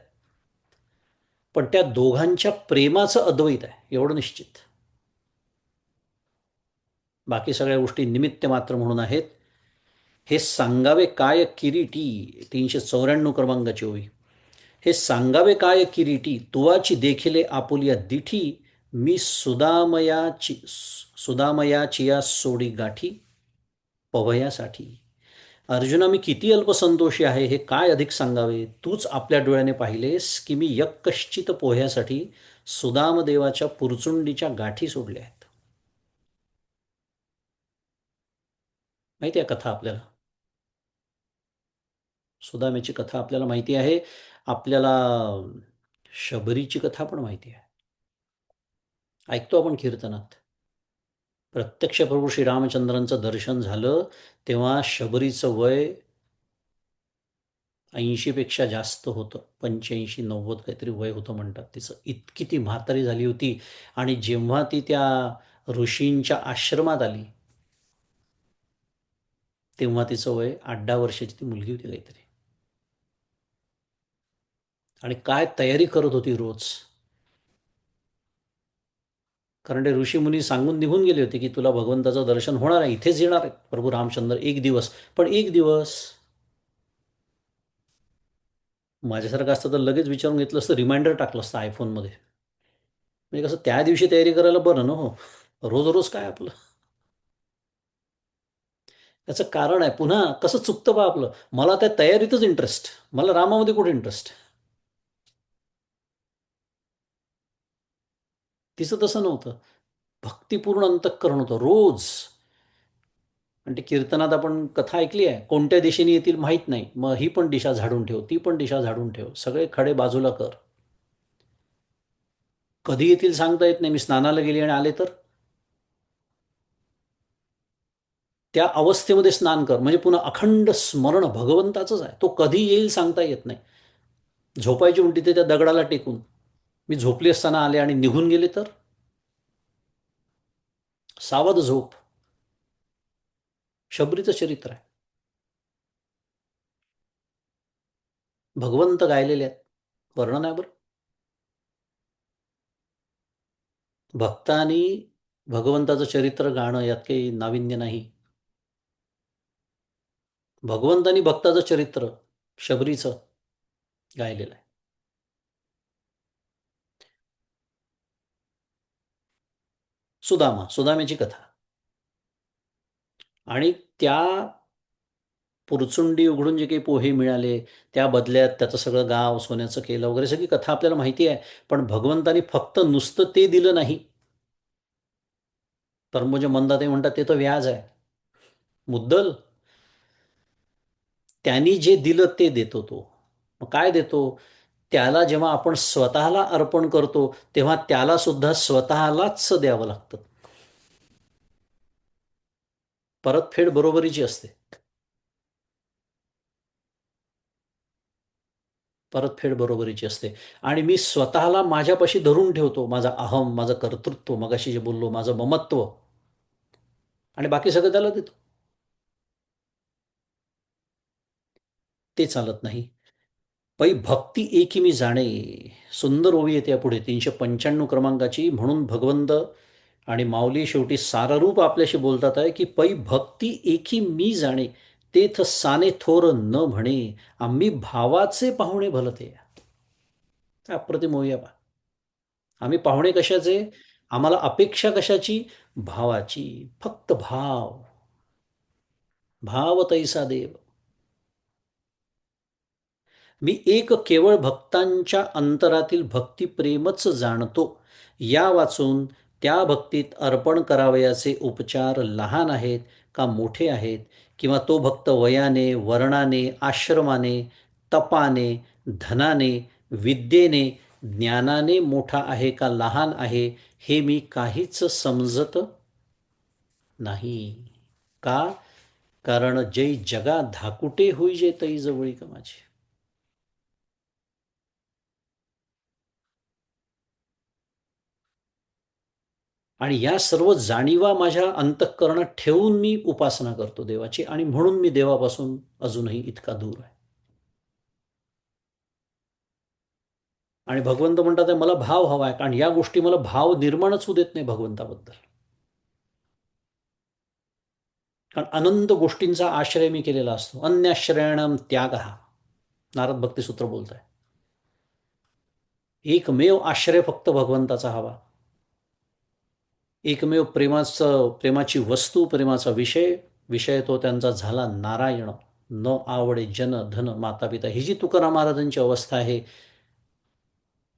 पण त्या दोघांच्या प्रेमाचं अद्वैत आहे एवढं निश्चित. बाकी सगळ्या गोष्टी निमित्त मात्र म्हणून आहेत. हे सांगावे काय किरीटी, 394 क्रमांकाची ओवी. हे सांगावे काय किरीटी, तुवाची देखिले आपुलिया दिठी, मी सुदामयाचिया सोडी गाठी पवयासाठी. अर्जुना, मी किती अल्पसंतोषी आहे हे काय अधिक सांगावे. तूच आपल्या डोळ्याने पाहिलेस की मी यक्कश्चित पोह्यासाठी सुदामदेवाच्या पुरचुंडीच्या गाठी सोडल्या आहेत. माहिती आहे कथा आपल्याला, सुदामेची कथा आपल्याला माहिती आहे. आपल्याला शबरीची कथा पण माहिती आहे. ऐकतो आपण कीर्तनात. प्रत्यक्ष प्रभू श्रीरामचंद्रांचं दर्शन झालं तेव्हा शबरीचं वय 80पेक्षा जास्त होतं. 85-90 काहीतरी वय होतं म्हणतात तिचं. इतकी ती म्हातारी झाली होती. आणि जेव्हा ती त्या ऋषींच्या आश्रमात आली तेव्हा तिचं वय 8-10 वर्षाची ती मुलगी होती काहीतरी. आणि काय तयारी करत होती रोज. कारण ते ऋषीमुनी सांगून निघून गेले होते की तुला भगवंताचं दर्शन होणार आहे, इथेच येणार आहे प्रभू रामचंद्र एक दिवस. पण एक दिवस माझ्यासारखं असतं तर लगेच विचारून घेतलं असतं, रिमाइंडर टाकलं असतं आयफोनमध्ये. म्हणजे कसं त्या दिवशी तयारी करायला बरं ना हो. रोज रोज काय आपलं. त्याचं कारण आहे. पुन्हा कसं चुकतं बा आपलं. मला त्या तयारीतच इंटरेस्ट, मला रामामध्ये कुठे इंटरेस्ट. तिचं तसं नव्हतं. भक्तिपूर्ण अंतःकरण होतं रोज. आणि ते कीर्तनात आपण कथा ऐकली आहे, कोणत्या दिशेने येतील माहीत नाही, मग ही पण दिशा झाडून ठेव, ती पण दिशा झाडून ठेव, सगळे खडे बाजूला कर. कधी येतील सांगता येत नाही. मी स्नानाला गेली आणि आले तर त्या अवस्थेमध्ये स्नान कर, म्हणजे पुन्हा अखंड स्मरण भगवंताचंच आहे. तो कधी येईल सांगता येत नाही. झोपायची उलटी ते त्या दगडाला टेकून मी झोपली असताना आले आणि निघून गेले तर सावध झोप. शबरीचं चरित्र आहे. भगवंत गायलेले आहेत. वर्णन आहे बरं. भक्तानी भगवंताचं चरित्र गाणं यात काही नाविन्य नाही. भगवंतानी भक्ताचं चरित्र शबरीचं गायलेलं आहे. सुदाम्याची कथा. आणि त्या पुरचुंडी उघडून जे काही पोहे मिळाले त्या बदल्यात त्याचं सगळं गाव सोन्याचं केलं वगैरे सगळी कथा आपल्याला माहिती आहे. पण भगवंतानी फक्त नुसतं ते दिलं नाही. तर म्हणजे मंदाते म्हणतात ते तर व्याज आहे, मुद्दल. त्यांनी जे दिलं ते देतो तो. मग काय देतो. त्याला जेव्हा आपण स्वतःला अर्पण करतो तेव्हा त्याला सुद्धा स्वतःलाच द्यावं लागतं. परतफेड बरोबरीची असते. परतफेड बरोबरीची असते. आणि मी स्वतःला माझ्यापाशी धरून ठेवतो, माझा अहम, माझं कर्तृत्व, मगाशी जे बोललो, माझं ममत्व, आणि बाकी सगळं त्याला देतो. ते चालत नाही. पै भक्ती एकी मी जाणे. सुंदर ओवी येते पुढे 395 क्रमांकाची. म्हणून भगवंत आणि माऊली शेवटी साररूप आपल्याशी बोलतात आहे की पै भक्ती एकी मी जाणे, तेथ साने थोर न म्हणे, आम्ही भावाचे पाहुणे भलते. अप्रतिम ओवी आहे. आम्ही पाहुणे कशाचे. आम्हाला अपेक्षा कशाची. भावाची. फक्त भाव. भाव तैसा देव. मी एक केवळ भक्तांच्या अंतरातील भक्तिप्रेमच जाणतो. या वाचून त्या भक्तीत अर्पण करावयाचे उपचार लहान आहेत का मोठे आहेत, किंवा तो भक्त वयाने, वर्णाने, आश्रमाने, तपाने, धनाने, विद्येने, ज्ञानाने मोठा आहे का लहान आहे, हे मी काहीच समजत नाही. का? कारण जै जगा धाकुटे होई जे तई जवळी का माझे. आणि या सर्व जाणीवा माझ्या अंतःकरणात ठेवून मी उपासना करतो देवाची, आणि म्हणून मी देवापासून अजूनही इतका दूर आहे. आणि भगवंत म्हणतात आहे, मला भाव हवा आहे, कारण या गोष्टी मला भाव निर्माणच होऊ देत नाही भगवंताबद्दल. कारण अनंत गोष्टींचा आश्रय मी केलेला असतो. अन्याश्रयणम त्याग हा नारद भक्तिसूत्र बोलत आहे. एकमेव आश्रय फक्त भगवंताचा हवा. एकमेव प्रेमाची वस्तू, प्रेमाचा विषय, विषय तो त्यांचा झाला नारायण. न आवडे जन धन माता पिता, ही जी तुकाराम महाराजांची अवस्था आहे,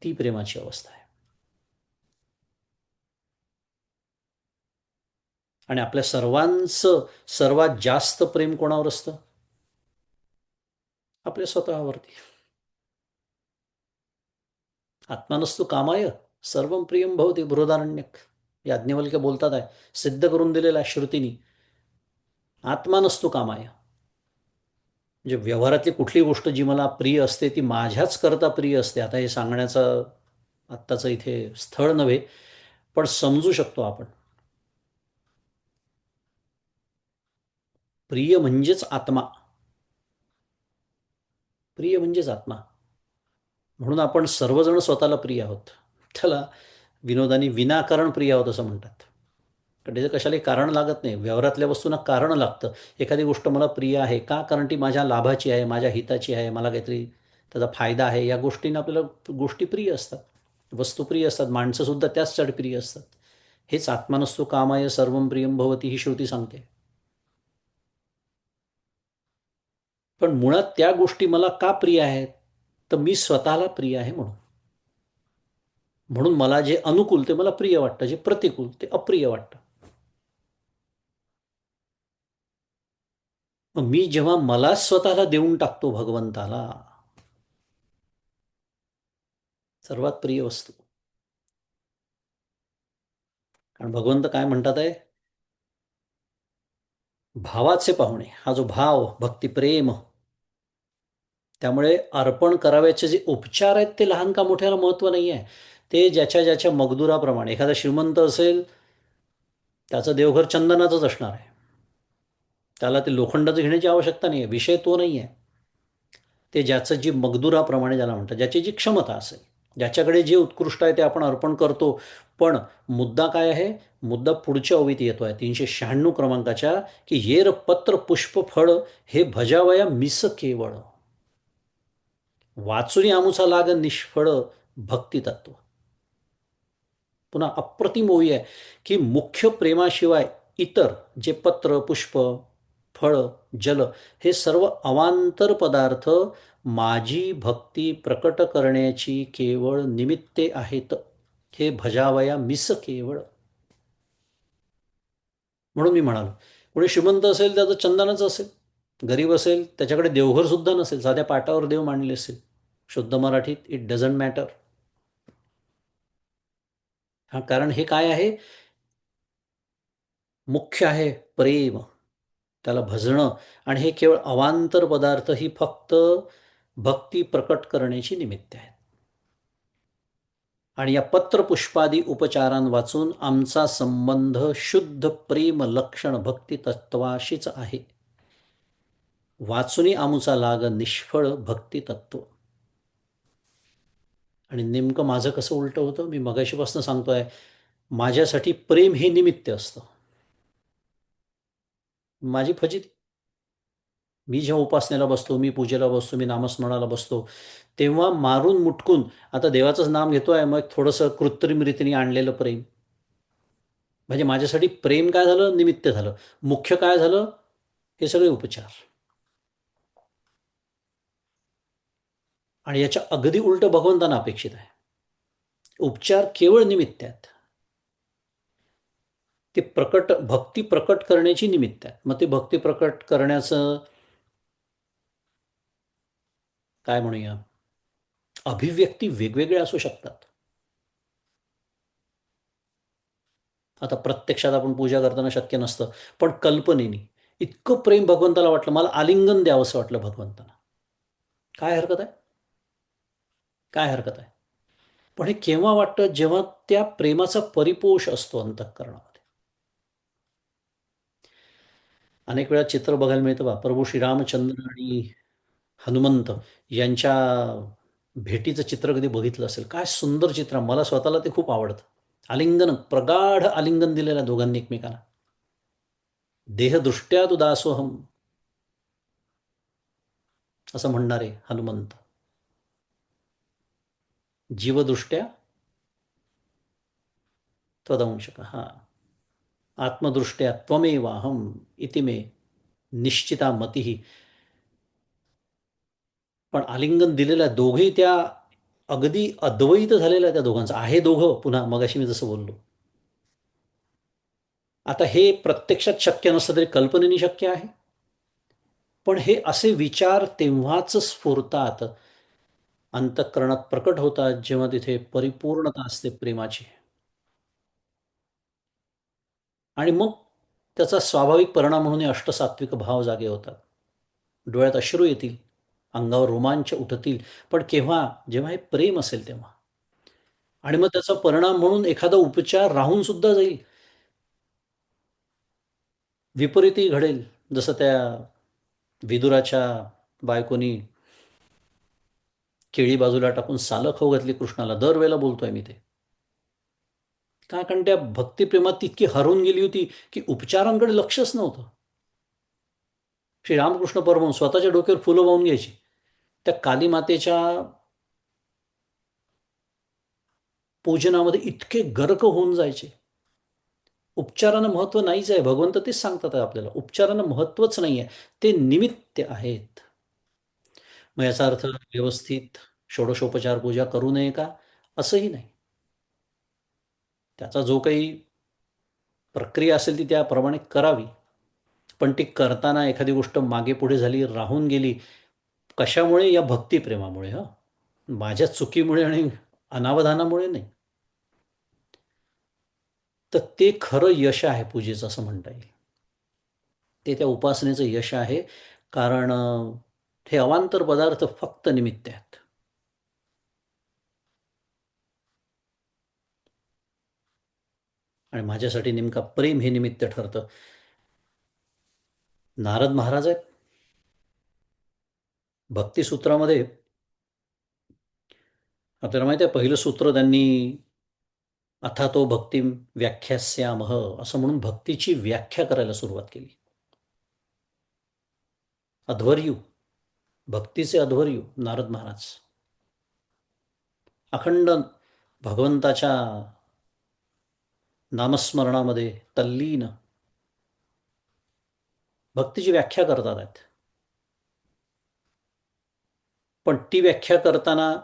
ती प्रेमाची अवस्था आहे. आणि आपल्या सर्वांचं सर्वात जास्त प्रेम कोणावर असतं? आपल्या स्वतःवरती. आत्मानस्तु कामाय सर्वं प्रियं भवति बृहदारण्यक. याज्ञवल्क्य बोलतात आहे, सिद्ध करून दिलेला आहे श्रुतीनी. आत्मानस्तु कामाय, म्हणजे व्यवहारातली कुठली गोष्ट जी मला प्रिय असते ती माझ्याच करता प्रिय असते. आता हे सांगण्याचं आत्ताचं इथे स्थळ नव्हे, पण समजू शकतो आपण. प्रिय म्हणजेच आत्मा. प्रिय म्हणजेच आत्मा. म्हणून आपण सर्वजण स्वतःला प्रिय आहोत. त्याला विनोदानी विनाकारण प्रिय आहोत असं म्हणतात. कारण त्याचं कशालाही कारण लागत नाही. व्यवहारातल्या वस्तूंना कारण लागतं. एखादी गोष्ट मला प्रिय आहे का? कारण ती माझ्या लाभाची आहे, माझ्या हिताची आहे, मला काहीतरी त्याचा फायदा आहे. या गोष्टींना आपल्याला गोष्टी प्रिय असतात, वस्तू प्रिय असतात, माणसंसुद्धा त्याचसाठी प्रिय असतात. हेच आत्मानस्तु कामाय सर्वं प्रियं भवती ही श्रुती सांगते. पण मुळात त्या गोष्टी मला का प्रिय आहेत? तर मी स्वतःला प्रिय आहे म्हणून. म्हणून मला जे अनुकूल ते मला प्रिय वाटतं, जे प्रतिकूल ते अप्रिय वाटतं. मग मी जेव्हा मला स्वतःला देऊन टाकतो भगवंताला, सर्वात प्रिय वस्तू. कारण भगवंत काय म्हणतात आहे, भावाचे पाहुणे. हा जो भाव, भक्ती, प्रेम, त्यामुळे अर्पण करावयाचे जे उपचार आहेत ते लहान का मोठ्याला महत्त्व नाही आहे. ते ज्याच्या ज्याच्या मगदुराप्रमाणे. एखादा श्रीमंत असेल, त्याचं देवघर चंदनाचंच असणार आहे. त्याला ते लोखंडाचं घेण्याची आवश्यकता नाही आहे. विषय तो नाही आहे. ते ज्याचं जी मगदुराप्रमाणे ज्याला म्हणतात, ज्याची जी क्षमता असेल, ज्याच्याकडे जे उत्कृष्ट आहे ते आपण अर्पण करतो. पण मुद्दा काय आहे? मुद्दा पुढच्या ओवीत येतो आहे 396 क्रमांकाच्या, की येर पत्र पुष्प फळ हे भजावया मिस केवळ, वाचुनी आमुचा लाग निष्फळ भक्ती तत्व. पुन्हा अप्रतिम ओवी आहे, की मुख्य प्रेमाशिवाय इतर जे पत्र, पुष्प, फळ, जल, हे सर्व अवांतर पदार्थ माझी भक्ती प्रकट करण्याची केवळ निमित्ते आहेत. हे भजावया मिस केवळ. म्हणून मी म्हणालो, कोणी श्रीमंत असेल त्याचं चंदनच असेल, गरीब असेल त्याच्याकडे देवघर सुद्धा नसेल, साध्या पाटावर देव मांडले असेल, शुद्ध मराठीत इट डझंट मॅटर. हा, कारण हे काय आहे? मुख्य आहे प्रेम, त्याला भजणं. आणि हे केवळ अवांतर पदार्थ ही फक्त भक्ती प्रकट करण्याची निमित्त आहेत. आणि या पत्रपुष्पादी उपचारां वाचून आमचा संबंध शुद्ध प्रेम लक्षण भक्ती तत्वाशीच आहे. वाचुनी आमुचा लाग निष्फळ भक्ती तत्व. आणि नेमकं माझं कसं उलटं होतं, मी मगाशीपासून सांगतोय, माझ्यासाठी प्रेम हे निमित्त असतं. माझी फजिती. मी जेव्हा उपासनेला बसतो, मी पूजेला बसतो, मी नामस्मरणाला बसतो, तेव्हा मारून मुटकून आता देवाचंच नाम घेतोय, मग थोडंसं कृत्रिम रीतीने आणलेलं प्रेम. म्हणजे माझ्यासाठी प्रेम काय झालं? निमित्त झालं. मुख्य काय झालं? हे सगळे उपचार. आणि याच्या अगदी उलट भगवंतांना अपेक्षित आहे. उपचार केवळ निमित्त आहेत. ते भक्ती प्रकट करण्याची निमित्त आहे. मग ते भक्ती प्रकट करण्याचं काय म्हणूया, अभिव्यक्ती वेगवेगळ्या असू शकतात. आता प्रत्यक्षात आपण पूजा करताना शक्य नसतं, पण कल्पनेनी इतकं प्रेम भगवंताला वाटलं, मला आलिंगन द्यावंसं वाटलं भगवंताला. काय हरकत आहे? काय हरकत आहे? पण हे केव्हा वाटतं, जेव्हा त्या प्रेमाचा परिपोष असतो अंतःकरणामध्ये. अनेक वेळा चित्र बघायला मिळतं बा, प्रभू श्रीरामचंद्र आणि हनुमंत यांच्या भेटीचं चित्र कधी बघितलं असेल, काय सुंदर चित्र आहे. मला स्वतःला ते खूप आवडतं. आलिंगन, प्रगाढ आलिंगन दिलेलं आहे दोघांनी एकमेकांना. देहदृष्ट्या तू दासोहम, असं म्हणणारे हनुमंत. जीवदृष्ट्या त्वदंशक, हा. आत्मदृष्ट्या त्वमेवाहम इति मे निश्चिता मतिः. पण आलिंगन दिलेलं आहे, दोघेही त्या अगदी अद्वैत झालेलं आहे त्या दोघांचं. आहे दोघं, पुन्हा मगाशी मी जसं बोललो. आता हे प्रत्यक्षात शक्य नसलं तरी कल्पनेने शक्य आहे. पण हे असे विचार तेव्हाच स्फुरतात, अंतःकरणात प्रकट होतात, जेव्हा तिथे परिपूर्णता असते प्रेमाची. आणि मग त्याचा स्वाभाविक परिणाम म्हणून हे अष्टसात्विक भाव जागे होतात. डोळ्यात अश्रू येतील, अंगावर रोमांच उठतील. पण केव्हा? जेव्हा हे प्रेम असेल तेव्हा. आणि मग त्याचा परिणाम म्हणून एखादा उपचार राहून सुद्धा जाईल. विपरीतही घडेल. जसं त्या विदुराच्या बायकोनी केळी बाजूला टाकून सालं खाऊ घातली कृष्णाला. दरवेळेला बोलतोय मी ते. का? कारण त्या भक्तिप्रेमात ती इतकी हरवून गेली होती, की उपचारांकडे लक्षच नव्हतं. श्री रामकृष्ण परमहंस स्वतःच्या डोक्यावर फुलं वाहून घ्यायची. त्या काली मातेच्या पूजनामध्ये इतके गर्क होऊन जायचे. उपचारांना महत्त्व नाहीच आहे. भगवंत तेच सांगतात आहे आपल्याला. उपचारांना महत्त्वच नाही आहे. ते निमित्त आहेत. मग याचा अर्थ व्यवस्थित षोडशोपचार पूजा करू नये का? असंही नाही. त्याचा जो काही प्रक्रिया असेल ती त्याप्रमाणे करावी. पण ती करताना एखादी गोष्ट मागे पुढे झाली, राहून गेली, कशामुळे? या भक्तिप्रेमामुळे. हं. माझ्या चुकीमुळे आणि अनावधानामुळे नाही. तर ते खरं यश आहे पूजेचं, असं म्हणता येईल. ते त्या उपासनेचं यश आहे. कारण हे अवांतर पदार्थ फक्त निमित्त आहेत. आणि माझ्यासाठी नेमका प्रेम हे निमित्त ठरतं. नारद महाराज आहेत. भक्तिसूत्रामध्ये आपल्याला माहिती आहे, पहिलं सूत्र त्यांनी अथातो भक्तिम व्याख्यास्यामः असं म्हणून भक्तीची व्याख्या करायला सुरुवात केली. अध्वर्यू, भक्तीचे अध्वर्यू नारद महाराज. अखंड भगवंताच्या नामस्मरणामध्ये तल्लीन भक्तीची व्याख्या करतात आहेत. पण ती व्याख्या करताना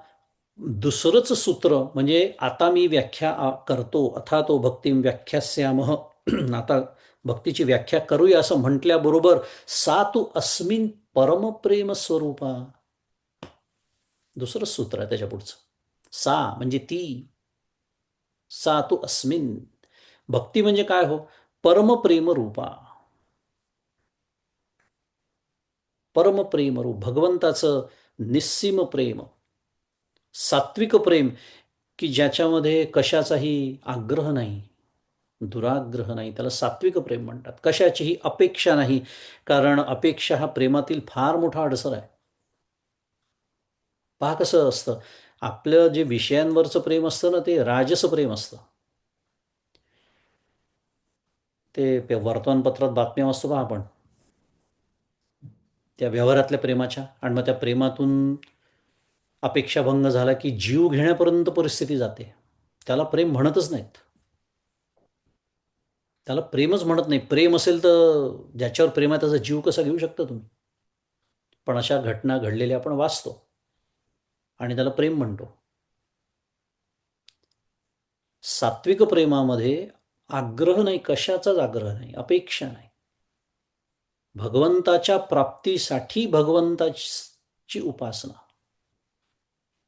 दुसरंच सूत्र म्हणजे, आता मी व्याख्या करतो, अथातो भक्तिम व्याख्यास्यामः, आता भक्तीची व्याख्या करूया असं म्हटल्याबरोबर, सा तू अस्मिन परमप्रेम स्वरूपा, दुसरंच सूत्र आहे त्याच्या पुढचं. सा म्हणजे ती, सा तू अस्मिन. भक्ती म्हणजे काय हो? परमप्रेम रूपा. परमप्रेम रूप भगवंताचं निस्सीम प्रेम, सात्विक प्रेम, की ज्याच्यामध्ये कशाचाही आग्रह नाही, दुराग्रह नाही, त्याला सात्विक प्रेम म्हणतात. कशाचीही अपेक्षा नाही, कारण अपेक्षा हा प्रेमातील फार मोठा अडसर आहे. पहा कसं असतं, आपलं जे विषयांवरचं प्रेम असतं ना, ते राजस प्रेम असतं. ते वर्तमानपत्रात बातम्या वाचतो का आपण, त्या व्यवहारातल्या प्रेमाच्या, आणि मग त्या प्रेमातून अपेक्षाभंग झाला की जीव घेण्यापर्यंत परिस्थिती जाते. त्याला प्रेम म्हणतच नाहीत. त्याला प्रेमच म्हणत नाही. प्रेम असेल तर ज्याच्यावर प्रेम आहे त्याचा जीव कसा घेऊ शकता तुम्ही? पण अशा घटना घडलेल्या आपण वाचतो आणि त्याला प्रेम म्हणतो. सात्विक प्रेमामध्ये आग्रह नाही, कशाचाच आग्रह नाही, अपेक्षा नाही. भगवंताच्या प्राप्तीसाठी भगवंताची उपासना,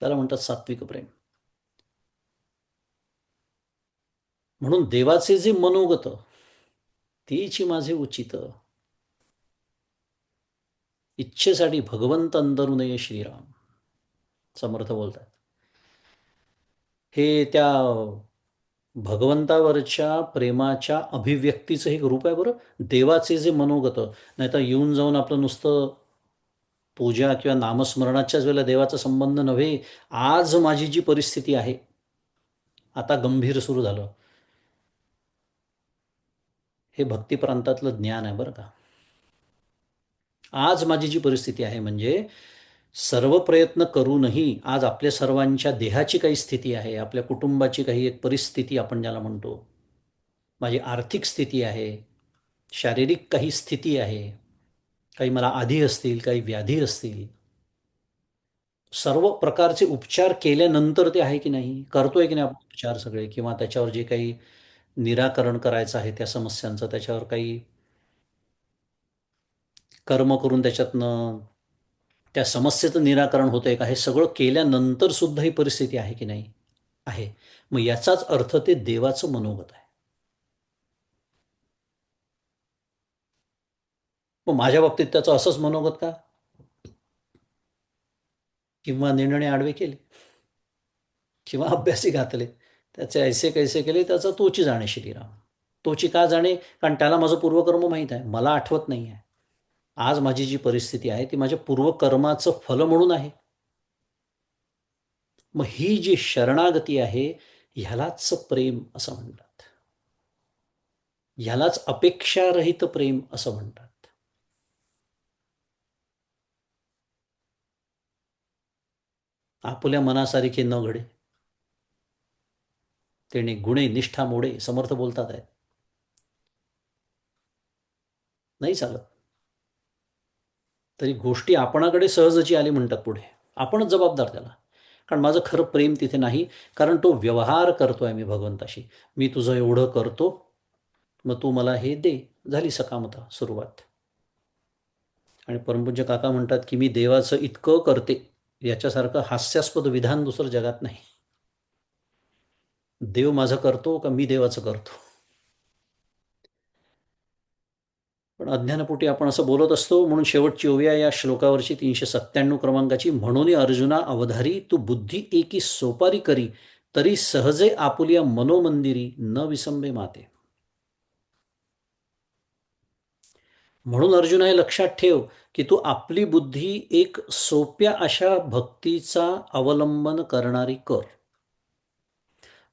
त्याला म्हणतात सात्विक प्रेम. म्हणून देवाचे जे मनोगत, तेची माझे उचित, इच्छेसाठी भगवंत अंतरू नये श्रीराम, समर्थ बोलतात. हे त्या भगवंतावरच्या प्रेमाच्या अभिव्यक्तीचं एक रूप आहे बरं. देवाचे जे मनोगत, नाहीतर येऊन जाऊन आपलं नुसतं पूजा किंवा नामस्मरणाच्याच वेळेला देवाचा संबंध नव्हे. आज माझी जी परिस्थिती आहे, आता गंभीर सुरू झालं, हे भक्तिप्रांतातलं ज्ञान आहे बरं का. आज माझी जी परिस्थिती आहे म्हणजे सर्व प्रयत्न करूनही आज आपल्या सर्वांच्या देहाची काही स्थिती आहे, आपल्या कुटुंबाची काही एक परिस्थिती आपण ज्याला म्हणतो, माझी आर्थिक स्थिती आहे, शारीरिक काही स्थिती आहे, काही मला आधी असतील, काही व्याधी असतील, सर्व प्रकारचे उपचार केल्यानंतर ते आहे की नाही, करतोय की नाही आपण उपचार सगळे, किंवा त्याच्यावर जे काही निराकरण करायचं आहे त्या समस्यांचं, त्याच्यावर काही कर्म करून त्याच्यातनं त्या समस्येचं निराकरण होतंय का, हे सगळं केल्यानंतर सुद्धा ही परिस्थिती आहे की नाही, आहे. मग याचाच अर्थ ते देवाचं मनोगत आहे. मग माझ्या बाबतीत त्याचं असंच मनोगत का, किंवा निर्णय आडवे केले, किंवा अभ्यासी घातले, त्याचे ऐसे कैसे केले, त्याचा तोची जाणे श्रीराम. तोची का जाणे, कारण त्याला माझं पूर्वकर्म माहीत आहे, मला आठवत नाही आहे. आज माझी जी परिस्थिती आहे ती माझ्या पूर्वकर्माचं फल म्हणून आहे. मग ही जी शरणागती आहे, ह्यालाच प्रेम असं म्हणतात, ह्यालाच अपेक्षारहित प्रेम असं म्हणतात. आपुल्या मनासारखे न घडे, तेणे गुणे निष्ठा मोडे, समर्थ बोलतात आहेत. नाही चालत. तरी गोष्टी आपणाकडे सहजची आली म्हणतात पुढे, आपणच जबाबदार त्याला. कारण माझं खरं प्रेम तिथे नाही, कारण तो व्यवहार करतोय मी भगवंताशी. मी तुझं एवढं करतो, मग तू मला हे दे, झाली सकामता सुरुवात. आणि परमपूज्य काका म्हणतात की मी देवाचं इतकं करते, याच्यासारखं हास्यास्पद विधान दुसरं जगात नाही. देव माझं करतो का मी देवाचं करतो. पण अज्ञानपोटी आपण असं बोलत असतो. म्हणून शेवटची ओवी आहे या श्लोकावरची, 397 क्रमांकाची. म्हणून अर्जुना अवधारी, तू बुद्धी एकी सोपारी करी, तरी सहजे आपुलिया मनोमंदिरी न विसंबे माते. म्हणून अर्जुना हे लक्षात ठेव की तू आपली बुद्धी एक सोप्या अशा भक्तीचा अवलंबन करणारी कर.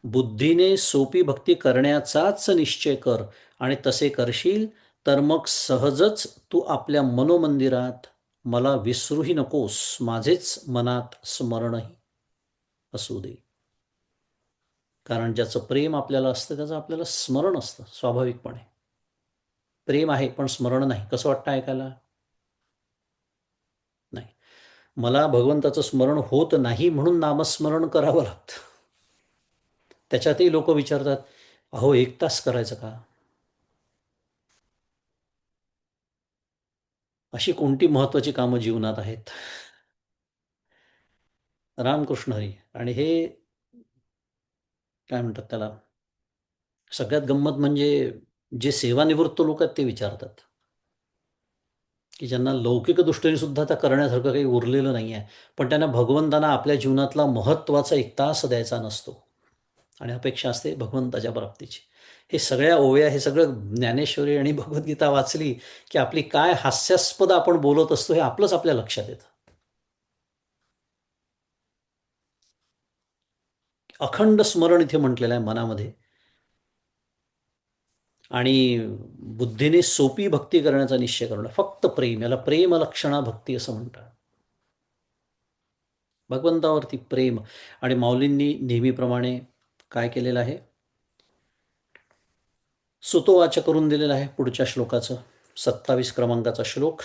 बुद्धीने सोपी भक्ती करण्याचाच निश्चय कर, आणि तसे करशील तर मग सहजच तू आपल्या मनोमंदिरात मला विसरूही नकोस, माझेच मनात स्मरणही असू दे. कारण ज्याचं प्रेम आपल्याला असतं त्याचं आपल्याला स्मरण असतं स्वाभाविकपणे. प्रेम आहे पण स्मरण नाही, कसं वाटतं ऐकायला. नाही, मला भगवंताचं स्मरण होत नाही म्हणून नामस्मरण करावं लागतं. त्याच्यातही लोक विचारतात, अहो 1 तास करायचं का. अशी कोणती महत्वाची कामं जीवनात आहेत. रामकृष्ण हरी. आणि हे काय म्हणतात त्याला, सगळ्यात गंमत म्हणजे जे सेवानिवृत्त लोक आहेत ते विचारतात, की ज्यांना लौकिक दृष्टीने सुद्धा त्या करण्यासारखं काही उरलेलं नाही आहे, पण त्यांना भगवंतांना आपल्या जीवनातला महत्त्वाचा 1 तास द्यायचा नसतो, आणि अपेक्षा असते भगवंताच्या प्राप्तीची. हे सगळ्या ओव्या, हे सगळं ज्ञानेश्वरी आणि भगवद्गीता वाचली की आपली काय हास्यास्पद आपण बोलत असतो हे आपलंच आपल्या लक्षात येतं. अखंड स्मरण इथे म्हटलेलं आहे मनामध्ये, आणि बुद्धीने सोपी भक्ती करण्याचा निश्चय करणं, फक्त प्रेम, याला प्रेम लक्षणा भक्ती असं म्हणतात. भगवंतावरती प्रेम. आणि माऊलींनी नेहमीप्रमाणे काय केलेलं आहे, सुतोवाच करून दिलेलं आहे पुढच्या श्लोकाचं, 27 क्रमांकाचा श्लोक,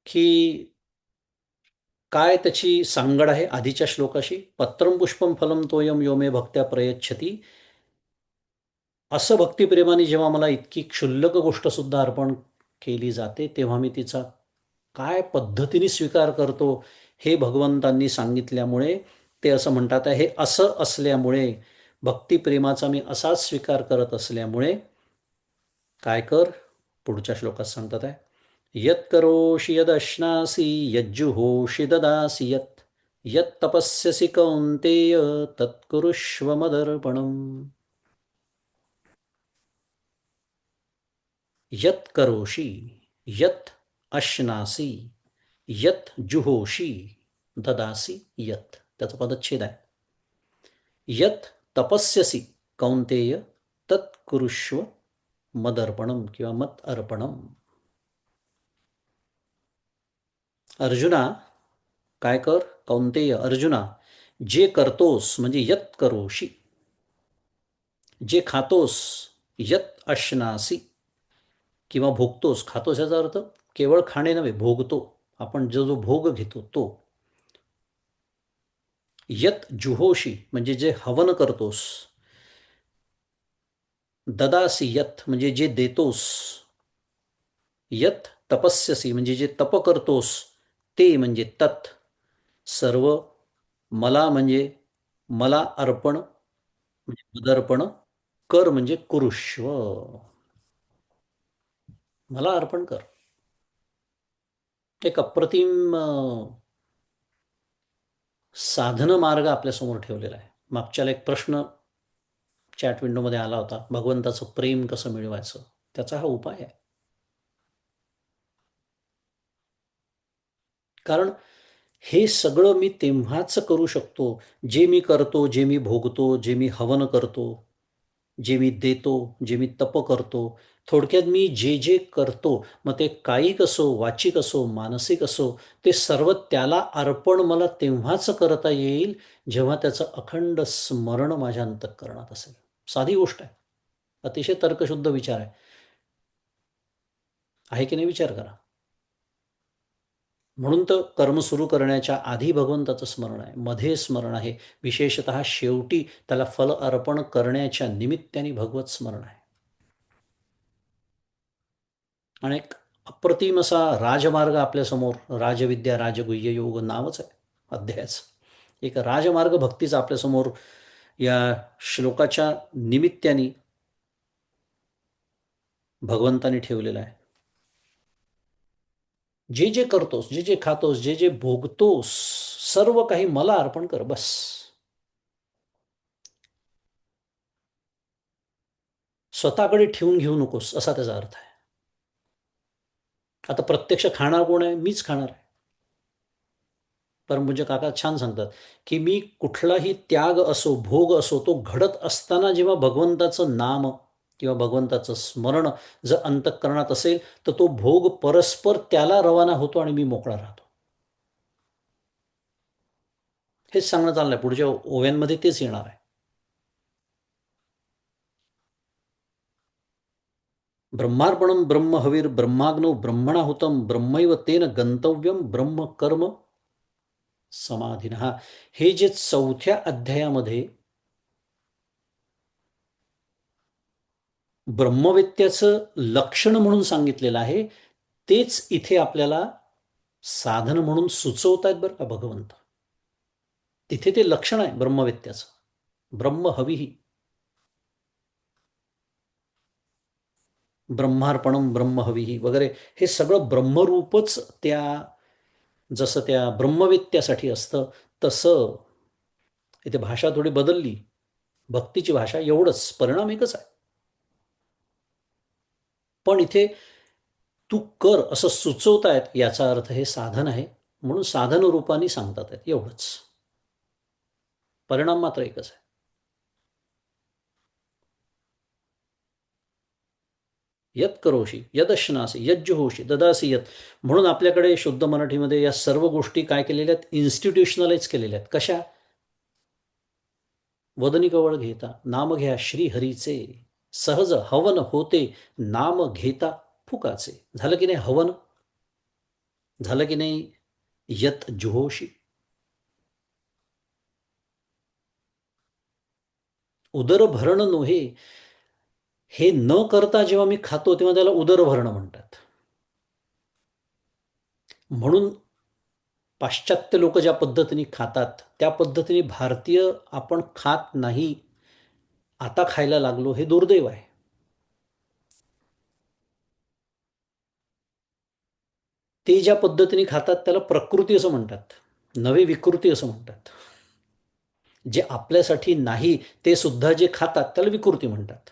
की काय त्याची सांगड आहे आधीच्या श्लोकाशी? पत्रम पुष्पम फलम तोयम यो मे भक्त्या प्रयच्छती. असं भक्तिप्रेमाने जेव्हा मला इतकी क्षुल्लक गोष्ट सुद्धा अर्पण केली जाते, तेव्हा मी तिचा काय पद्धतीने स्वीकार करतो, हे भगवंतांनी सांगितल्यामुळे ते असं म्हणतात आहे. हे असं असल्यामुळे, भक्तिप्रेमाचा मी असाच स्वीकार करत असल्यामुळे काय कर, पुढच्या श्लोकात सांगतात आहे, यत् करोषि यदश्नासि यज्जुहोषि ददासि यत् यत् तपस्यसि कौन्तेय तत्कुरुष्व मदर्पणम्. यत् करोषि यत् अश्नासी यत् जुहोषी ददासी यत्, त्याचा पदच्छेद आहे. यत् तपस्यसी कौंतेय तत्कुरुष्व मदर्पणम किंवा मत अर्पणम. अर्जुना काय कर, कौंतेय अर्जुना, जे करतोस म्हणजे यत् करोषी, जे खातोस, यत् अश्नासी किंवा भोगतोस. खातोस याचा अर्थ केवळ खाणे नव्हे, भोगतो आपण, जो जो भोग घेतो तो. यत जुहोशी म्हणजे जे हवन करतोस. ददासी यत म्हणजे जे देतोस. यत तपस्यसी म्हणजे जे तप करतोस ते म्हणजे तत्. सर्व मला म्हणजे मला अर्पण म्हणजे मदर्पण. कर म्हणजे कुरुष्व, मला अर्पण कर. एक अप्रतिम साधन मार्ग आपल्यासमोर ठेवलेला आहे. मागच्याला एक प्रश्न चॅट विंडोमध्ये आला होता, भगवंताचं प्रेम कसं मिळवायचं, त्याचा हा उपाय आहे. कारण हे सगळं मी तेव्हाच करू शकतो, जे मी करतो, जे मी भोगतो, जे मी हवन करतो, जे मी देतो, जे मी तप करतो. थोडक्यात मी जे जे करतो, मग ते कायिक असो, वाचिक असो, मानसिक असो, ते सर्व त्याला अर्पण मला तेव्हाच करता येईल जेव्हा त्याचं अखंड स्मरण माझ्या अंतःकरणात असेल. साधी गोष्ट आहे, अतिशय तर्कशुद्ध विचार आहे की नाही? विचार करा. म्हणून तर कर्म सुरू करण्याच्या आधी भगवंताचं स्मरण आहे, मध्ये स्मरण आहे, विशेषतः शेवटी त्याला फल अर्पण करण्याच्या निमित्ताने भगवत स्मरण आहे. आणि एक अप्रतिम असा राजमार्ग आपल्यासमोर, राजविद्या राजगुह्य योग नावच आहे अध्यायाचं. एक राजमार्ग भक्तीचा आपल्यासमोर या श्लोकाच्या निमित्ताने भगवंतानी ठेवलेला आहे. जे जे करतोस, जे जे खातोस, जे जे भोगतोस, सर्व काही मला अर्पण कर, बस. स्वतःकडे ठेवून घेऊ नकोस, असा त्याचा अर्थ आहे. आता प्रत्यक्ष खाणार कोण आहे? मीच खाणार आहे. परमपूज्य काका छान सांगतात की मी कुठलाही त्याग असो, भोग असो, तो घडत असताना जेव्हा भगवंताचं नाम किंवा भगवंताचं स्मरण जर अंतःकरणात असेल, तर तो भोग परस्पर त्याला रवाना होतो आणि मी मोकळा राहतो. हेच सांगणं चाललंय, पुढच्या ओव्यांमध्ये तेच येणार आहे. ब्रह्मार्पणम ब्रह्म हवीर ब्रह्माग्नो ब्रह्मणाहुतम ब्रह्मैव तेन गंतव्यम ब्रह्म कर्म समाधीन. हे जे चौथ्या अध्यायामध्ये ब्रह्मवेत्याचं लक्षण म्हणून सांगितलेलं आहे, तेच इथे आपल्याला साधन म्हणून सुचवतायत बरं का भगवंत. तिथे ते लक्षण आहे ब्रह्मवेत्याचं. ब्रह्म हवीही, ब्रह्मार्पणम ब्रह्म हवीही वगैरे, हे सगळं ब्रह्मरूपच त्या, जसं त्या ब्रह्मवेत्यासाठी असतं तसं इथे भाषा थोडी बदलली, भक्तीची भाषा, एवढंच, परिणाम एकच आहे. पण इथे तू कर असं सुचवतायत, याचा अर्थ हे साधन आहे, म्हणून साधन रूपाने सांगतात आहेत, एवढंच. परिणाम मात्र एकच आहे. यत करोशी यदश्नासी यज्जुहोशी ददासी यत. म्हणून आपल्याकडे शुद्ध मराठीमध्ये या सर्व गोष्टी काय केलेल्या आहेत? इन्स्टिट्यूशनलाइज केलेल्या आहेत. कशा? वदनी कवळ घेता नाम घ्या श्रीहरीचे, सहज हवन होते नाम घेता फुकाचे. झालं की नाही हवन? झालं की नाही यत जुहोषी. उदरभरण नोहे. हे न करता जेव्हा मी खातो तेव्हा त्याला उदरभरण म्हणतात. म्हणून पाश्चात्य लोक ज्या पद्धतीने खातात त्या पद्धतीने भारतीय आपण खात नाही. आता खायला लागलो हे दुर्दैव आहे. ते ज्या पद्धतीने खातात त्याला प्रकृती असं म्हणतात, नवे विकृती असं म्हणतात. जे आपल्यासाठी नाही ते सुद्धा जे खातात त्याला विकृती म्हणतात.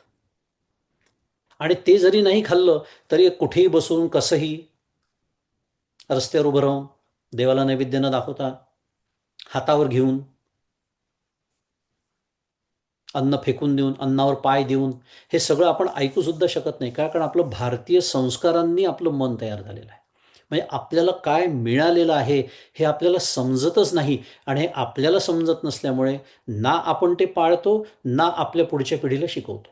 आणि ते जरी नाही खाल्लं तरी कुठेही बसून कसंही रस्त्यावर उभं राहून देवाला नैवेद्य न दाखवता हातावर घेऊन अन्न फेकून देऊन अन्नावर पाय देऊन हे सगळं आपण ऐकू सुद्धा शकत नाही. कारण आपलं भारतीय संस्कारांनी आपलं मन तयार झालेलं आहे. म्हणजे आपल्याला काय मिळालेलं आहे हे आपल्याला समजतच नाही. आणि हे आपल्याला समजत नसल्यामुळे ना आपण ते पाळतो ना आपल्या पुढच्या पिढीला शिकवतो.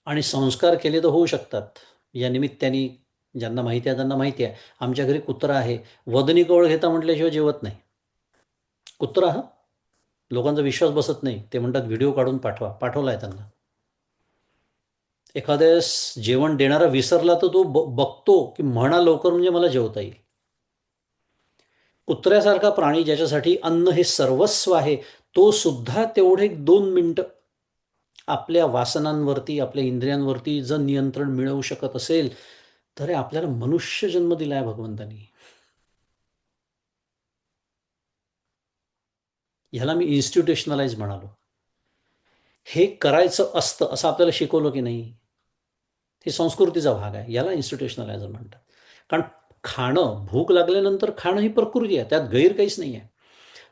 आणि संस्कार केले तर होऊ शकतात. या निमित्ताने ज्यांना माहिती आहे त्यांना माहिती आहे. आमच्या घरी कुत्रा आहे. वदनी कवळ घेता म्हटल्याशिवाय जेवत नाही. कुत्रा हा लोकांचा विश्वास बसत नाही. ते म्हणतात व्हिडिओ काढून पाठवा. पाठवला आहे त्यांना. एखाद्यास जेवण देणारा विसरला तर तो बघतो की म्हणा लवकर म्हणजे मला जेवता येईल. कुत्र्यासारखा प्राणी ज्याच्यासाठी अन्न हे सर्वस्व आहे तो सुद्धा तेवढे 2 मिनिटं आपल्या वासनांवरती आपल्या इंद्रियांवरती जर नियंत्रण मिळवू शकत असेल तर आपल्याला मनुष्य जन्म दिलाय भगवंतानी. ह्याला मी इन्स्टिट्युशनलाइज म्हणालो. हे करायचं असतं असं आपल्याला शिकवलं की नाही. हे संस्कृतीचा भाग आहे. याला इन्स्टिट्युशनलायझर म्हणतात. कारण खाणं भूक लागल्यानंतर खाणं ही प्रकृती आहे. त्यात गैर काहीच नाही आहे.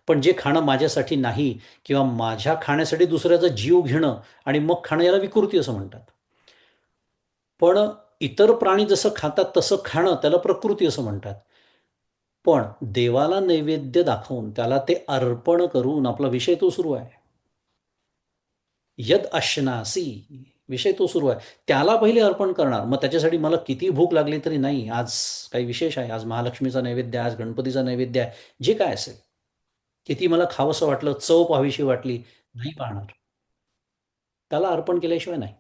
पण जे खाणं माझ्यासाठी नाही किंवा माझ्या खाण्यासाठी दुसऱ्याचा जीव घेणं आणि मग खाणं याला विकृती असं म्हणतात. पण इतर प्राणी जसं खातात तसं खाणं त्याला प्रकृती असं म्हणतात. पण देवाला नैवेद्य दाखवून त्याला ते अर्पण करून आपला विषय तो सुरू आहे. यद अश्नासी विषय तो सुरू आहे. त्याला पहिले अर्पण करणार. मग त्याच्यासाठी मला किती भूक लागली तरी नाही आज काही विशेष आहे, आज महालक्ष्मीचा नैवेद्य, आज गणपतीचा नैवेद्य आहे, जे काय असेल, किती मला खावंसं वाटलं, चव पाहावीशी वाटली, नाही पाहणार. त्याला अर्पण केल्याशिवाय नाही.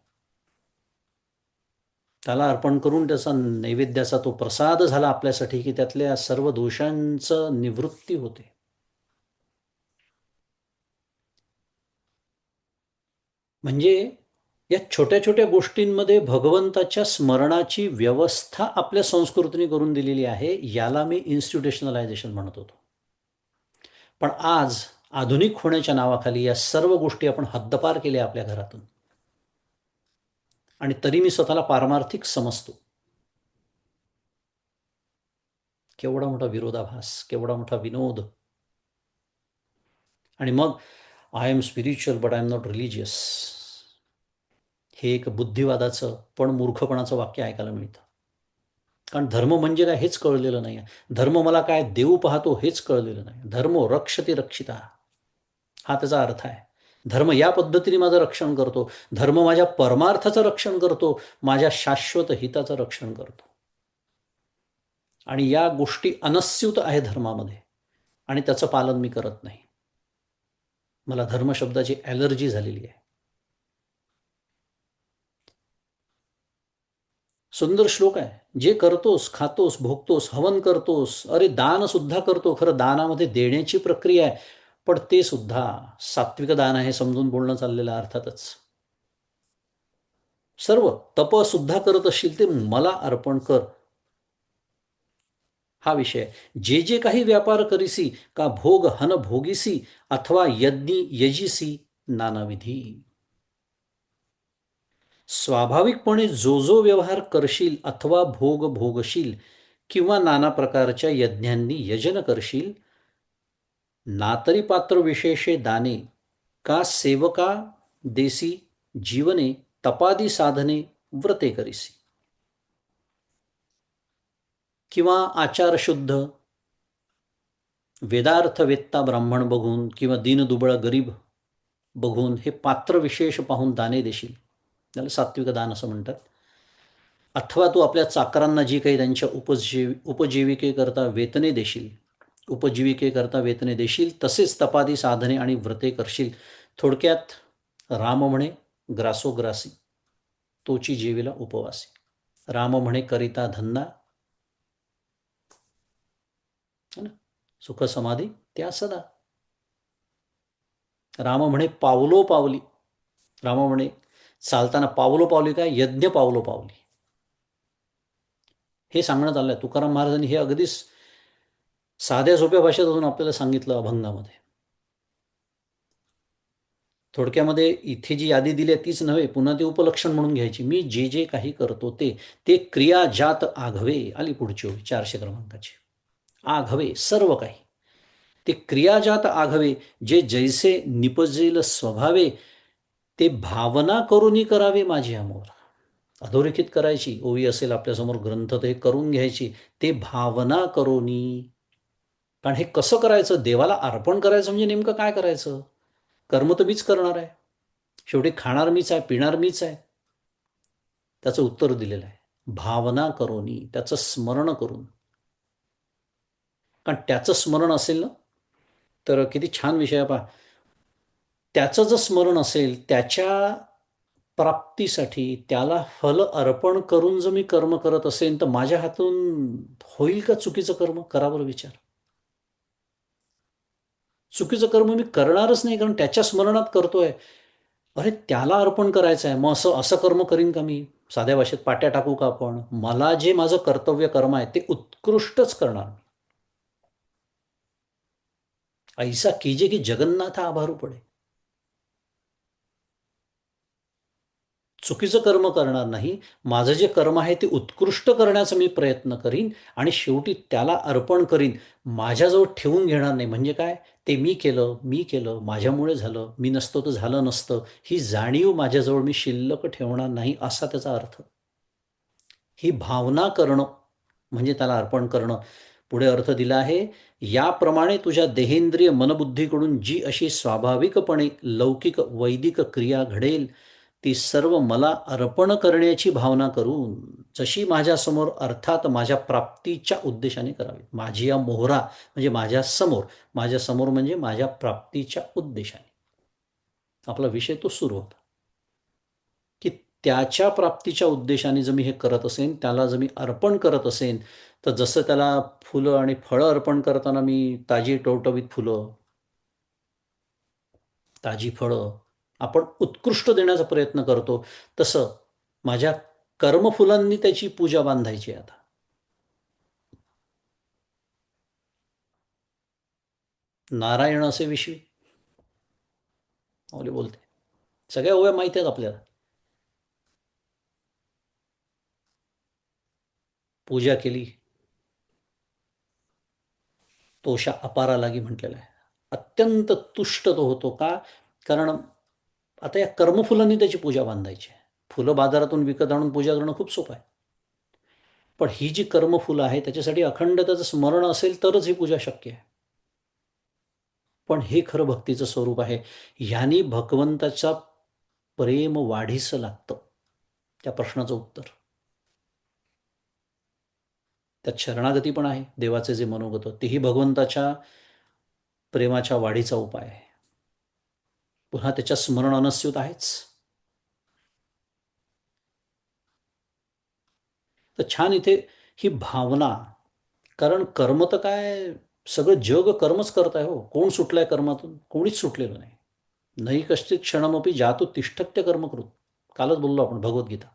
त्याला अर्पण करून त्याचा नैवेद्याचा तो प्रसाद झाला आपल्यासाठी की त्यातल्या सर्व दोषांचं निवृत्ती होते. म्हणजे या छोट्या छोट्या गोष्टींमध्ये भगवंताच्या स्मरणाची व्यवस्था आपल्या संस्कृतीने करून दिलेली आहे. याला मी इन्स्टिट्युशनलायझेशन म्हणत होतो. पण आज आधुनिक होण्याच्या नावाखाली या सर्व गोष्टी आपण हद्दपार केल्या आपल्या घरातून. आणि तरी मी स्वतःला पारमार्थिक समजतो. केवढा मोठा विरोधाभास, केवढा मोठा विनोद. आणि मग I am spiritual but I am not religious. हे एक बुद्धिवादाचं पण मूर्खपणाचं वाक्य ऐकायला मिळतं. कारण धर्म म्हणजे काय हेच कळलेलं नाही. धर्म मला काय देऊ पाहतो हेच कळलेलं नाही. धर्मो रक्षते रक्षिता हा त्याचा अर्थ आहे. धर्म या पद्धतीने माझं रक्षण करतो. धर्म माझ्या परमार्थाचं रक्षण करतो, माझ्या शाश्वत हिताचं रक्षण करतो. आणि या गोष्टी अनस्यूत आहे धर्मामध्ये आणि त्याचं पालन मी करत नाही. मला धर्म शब्दाची ॲलर्जी झालेली आहे. सुंदर श्लोक आहे. जे करतोस, खातोस, भोगतोस, हवन करतोस, अरे दान सुद्धा करतो. खरं दानामध्ये देण्याची प्रक्रिया आहे, पण ते सुद्धा सात्विक दान आहे समजून बोलणं चाललेलं अर्थातच. सर्व तप सुद्धा करत असशील ते मला अर्पण कर. हा विषय. जे जे काही व्यापार करीसी का भोग हन भोगीसी अथवा यज्ञी यजीसी नानाविधी. स्वाभाविकपणे जो जो व्यवहार करशील अथवा भोग भोगशील किंवा नाना प्रकारच्या यज्ञांनी यजन करशील, नातरी पात्र विशेषे दाने का सेवका देसी जीवने तपादी साधने व्रते करीसी. किंवा आचार शुद्ध वेदार्थ वेत्ता ब्राह्मण बघून किंवा दीनदुबळा गरीब बघून हे पात्र विशेष पाहून दाने देशील, त्याला सात्विक दान असं म्हणतात. अथवा तू आपल्या चाकरांना जी काही त्यांच्या उपजीविकेकरता वेतने देशील, उपजीविकेकरता वेतने देशील, तसेच तपादी साधने आणि व्रते करशील. थोडक्यात राम म्हणे ग्रासोग्रासी, तोची जेविला उपवासी. राम म्हणे करिता धंदा, है ना, सुख समाधी त्या सदा. राम म्हणे पावलो पावली. राम म्हणे चालताना पावलो पावली काय, यज्ञ पावलो पावली, हे सांगण्यात आलंय. तुकाराम महाराजांनी हे अगदीच साध्या सोप्या भाषेत अजून आपल्याला सांगितलं अभंगामध्ये. थोडक्यामध्ये इथे जी यादी दिली आहे तीच नव्हे, पुन्हा ती उपलक्षण म्हणून घ्यायची. मी जे जे काही करतो ते ते क्रिया जात आघवे. आली पुढची ओळी 400 क्रमांकाची. आघवे सर्व काही ते क्रियाजात आघवे, जे जैसे निपजेल स्वभावे, ते भावना करूनी करावे माझी अमोर. अधोरेखित करायची ओवी असेल आपल्यासमोर ग्रंथ तर हे करून घ्यायची. ते भावना करोनी. कारण हे कसं करायचं, देवाला अर्पण करायचं म्हणजे नेमकं काय करायचं. कर्म तर मीच करणार आहे, शेवटी खाणार मीच आहे, पिणार मीच आहे. त्याचं उत्तर दिलेलं आहे भावना करोनी, त्याचं स्मरण करून. कारण त्याचं स्मरण असेल ना, तर किती छान विषय आहे पहा. त्याचं जर स्मरण असेल, त्याच्या प्राप्तीसाठी त्याला फल अर्पण करून जर मी कर्म करत असेल, तर माझ्या हातून होईल का चुकीचं कर्म. करा बरं विचार. चुकीचं कर्म मी करणारच नाही, कारण त्याच्या स्मरणात करतोय. अरे त्याला अर्पण करायचं आहे, मग असं असं कर्म करीन का मी. साध्या भाषेत पाट्या टाकू का आपण. मला जे माझं कर्तव्य कर्म आहे ते उत्कृष्टच करणार. ऐसा कीजे की जगन्नाथ आभारू पडे. चुकीचं कर्म करणार नाही. माझं जे कर्म आहे ते उत्कृष्ट करण्याचा मी प्रयत्न करीन आणि शेवटी त्याला अर्पण करीन. माझ्याजवळ ठेवून घेणार नाही. म्हणजे काय, ते मी केलं, माझ्यामुळे झालं, मी नसतो तर झालं नसतं, ही जाणीव माझ्याजवळ मी शिल्लक ठेवणार नाही, असा त्याचा अर्थ. ही भावना करणं म्हणजे त्याला अर्पण करणं. पुढे अर्थ दिला आहे, याप्रमाणे तुझ्या देहेंद्रिय मनबुद्धीकडून जी अशी स्वाभाविकपणे लौकिक वैदिक क्रिया घडेल, ती सर्व मला अर्पण करण्याची भावना करून, जशी माझ्यासमोर अर्थात माझ्या प्राप्तीच्या उद्देशाने करावी. माझी या मोहरा म्हणजे माझ्या समोर म्हणजे माझ्या प्राप्तीच्या उद्देशाने. आपला विषय तो सुरू होता की त्याच्या प्राप्तीच्या उद्देशाने जर मी हे करत असेन, त्याला जर मी अर्पण करत असेन, तर जसं त्याला फुलं आणि फळं अर्पण करताना मी ताजी टवटवीत फुलं, ताजी फळं आपण उत्कृष्ट देण्याचा प्रयत्न करतो, तसं माझ्या कर्मफुलांनी त्याची पूजा बांधायची आहे आता. नारायण असे विश्वी माऊली बोलते. सगळ्या ओव्या माहिती आहेत आपल्याला. पूजा केली तोषा अपारा लागी म्हटलेला आहे. अत्यंत तुष्ट तो होतो का, कारण आता या कर्मफुलांनी त्याची पूजा बांधायची आहे. फुलं बाजारातून विकत आणून पूजा करणं खूप सोपं आहे. पण ही जी कर्मफुलं आहे त्याच्यासाठी अखंड त्याचं स्मरण असेल तरच ही पूजा शक्य आहे. पण हे खरं भक्तीचं स्वरूप आहे. ह्यानी भगवंताचा प्रेम वाढीस लागतं. त्या प्रश्नाचं उत्तर त्यात शरणागती पण आहे. देवाचे जे मनोगत तेही भगवंताच्या प्रेमाच्या वाढीचा उपाय आहे. पुन्हा त्याच्या स्मरण अनस्यूत आहेच. तर छान इथे ही भावना. कारण कर्म तर काय, सगळं जग कर्मच करत आहे हो. कोण सुटलाय कर्मातून, कोणीच सुटलेलं नाही. नाही कश्चित क्षणमपि जातो तिष्ठत्य कर्मकृत. कालच बोललो आपण भगवद्गीता.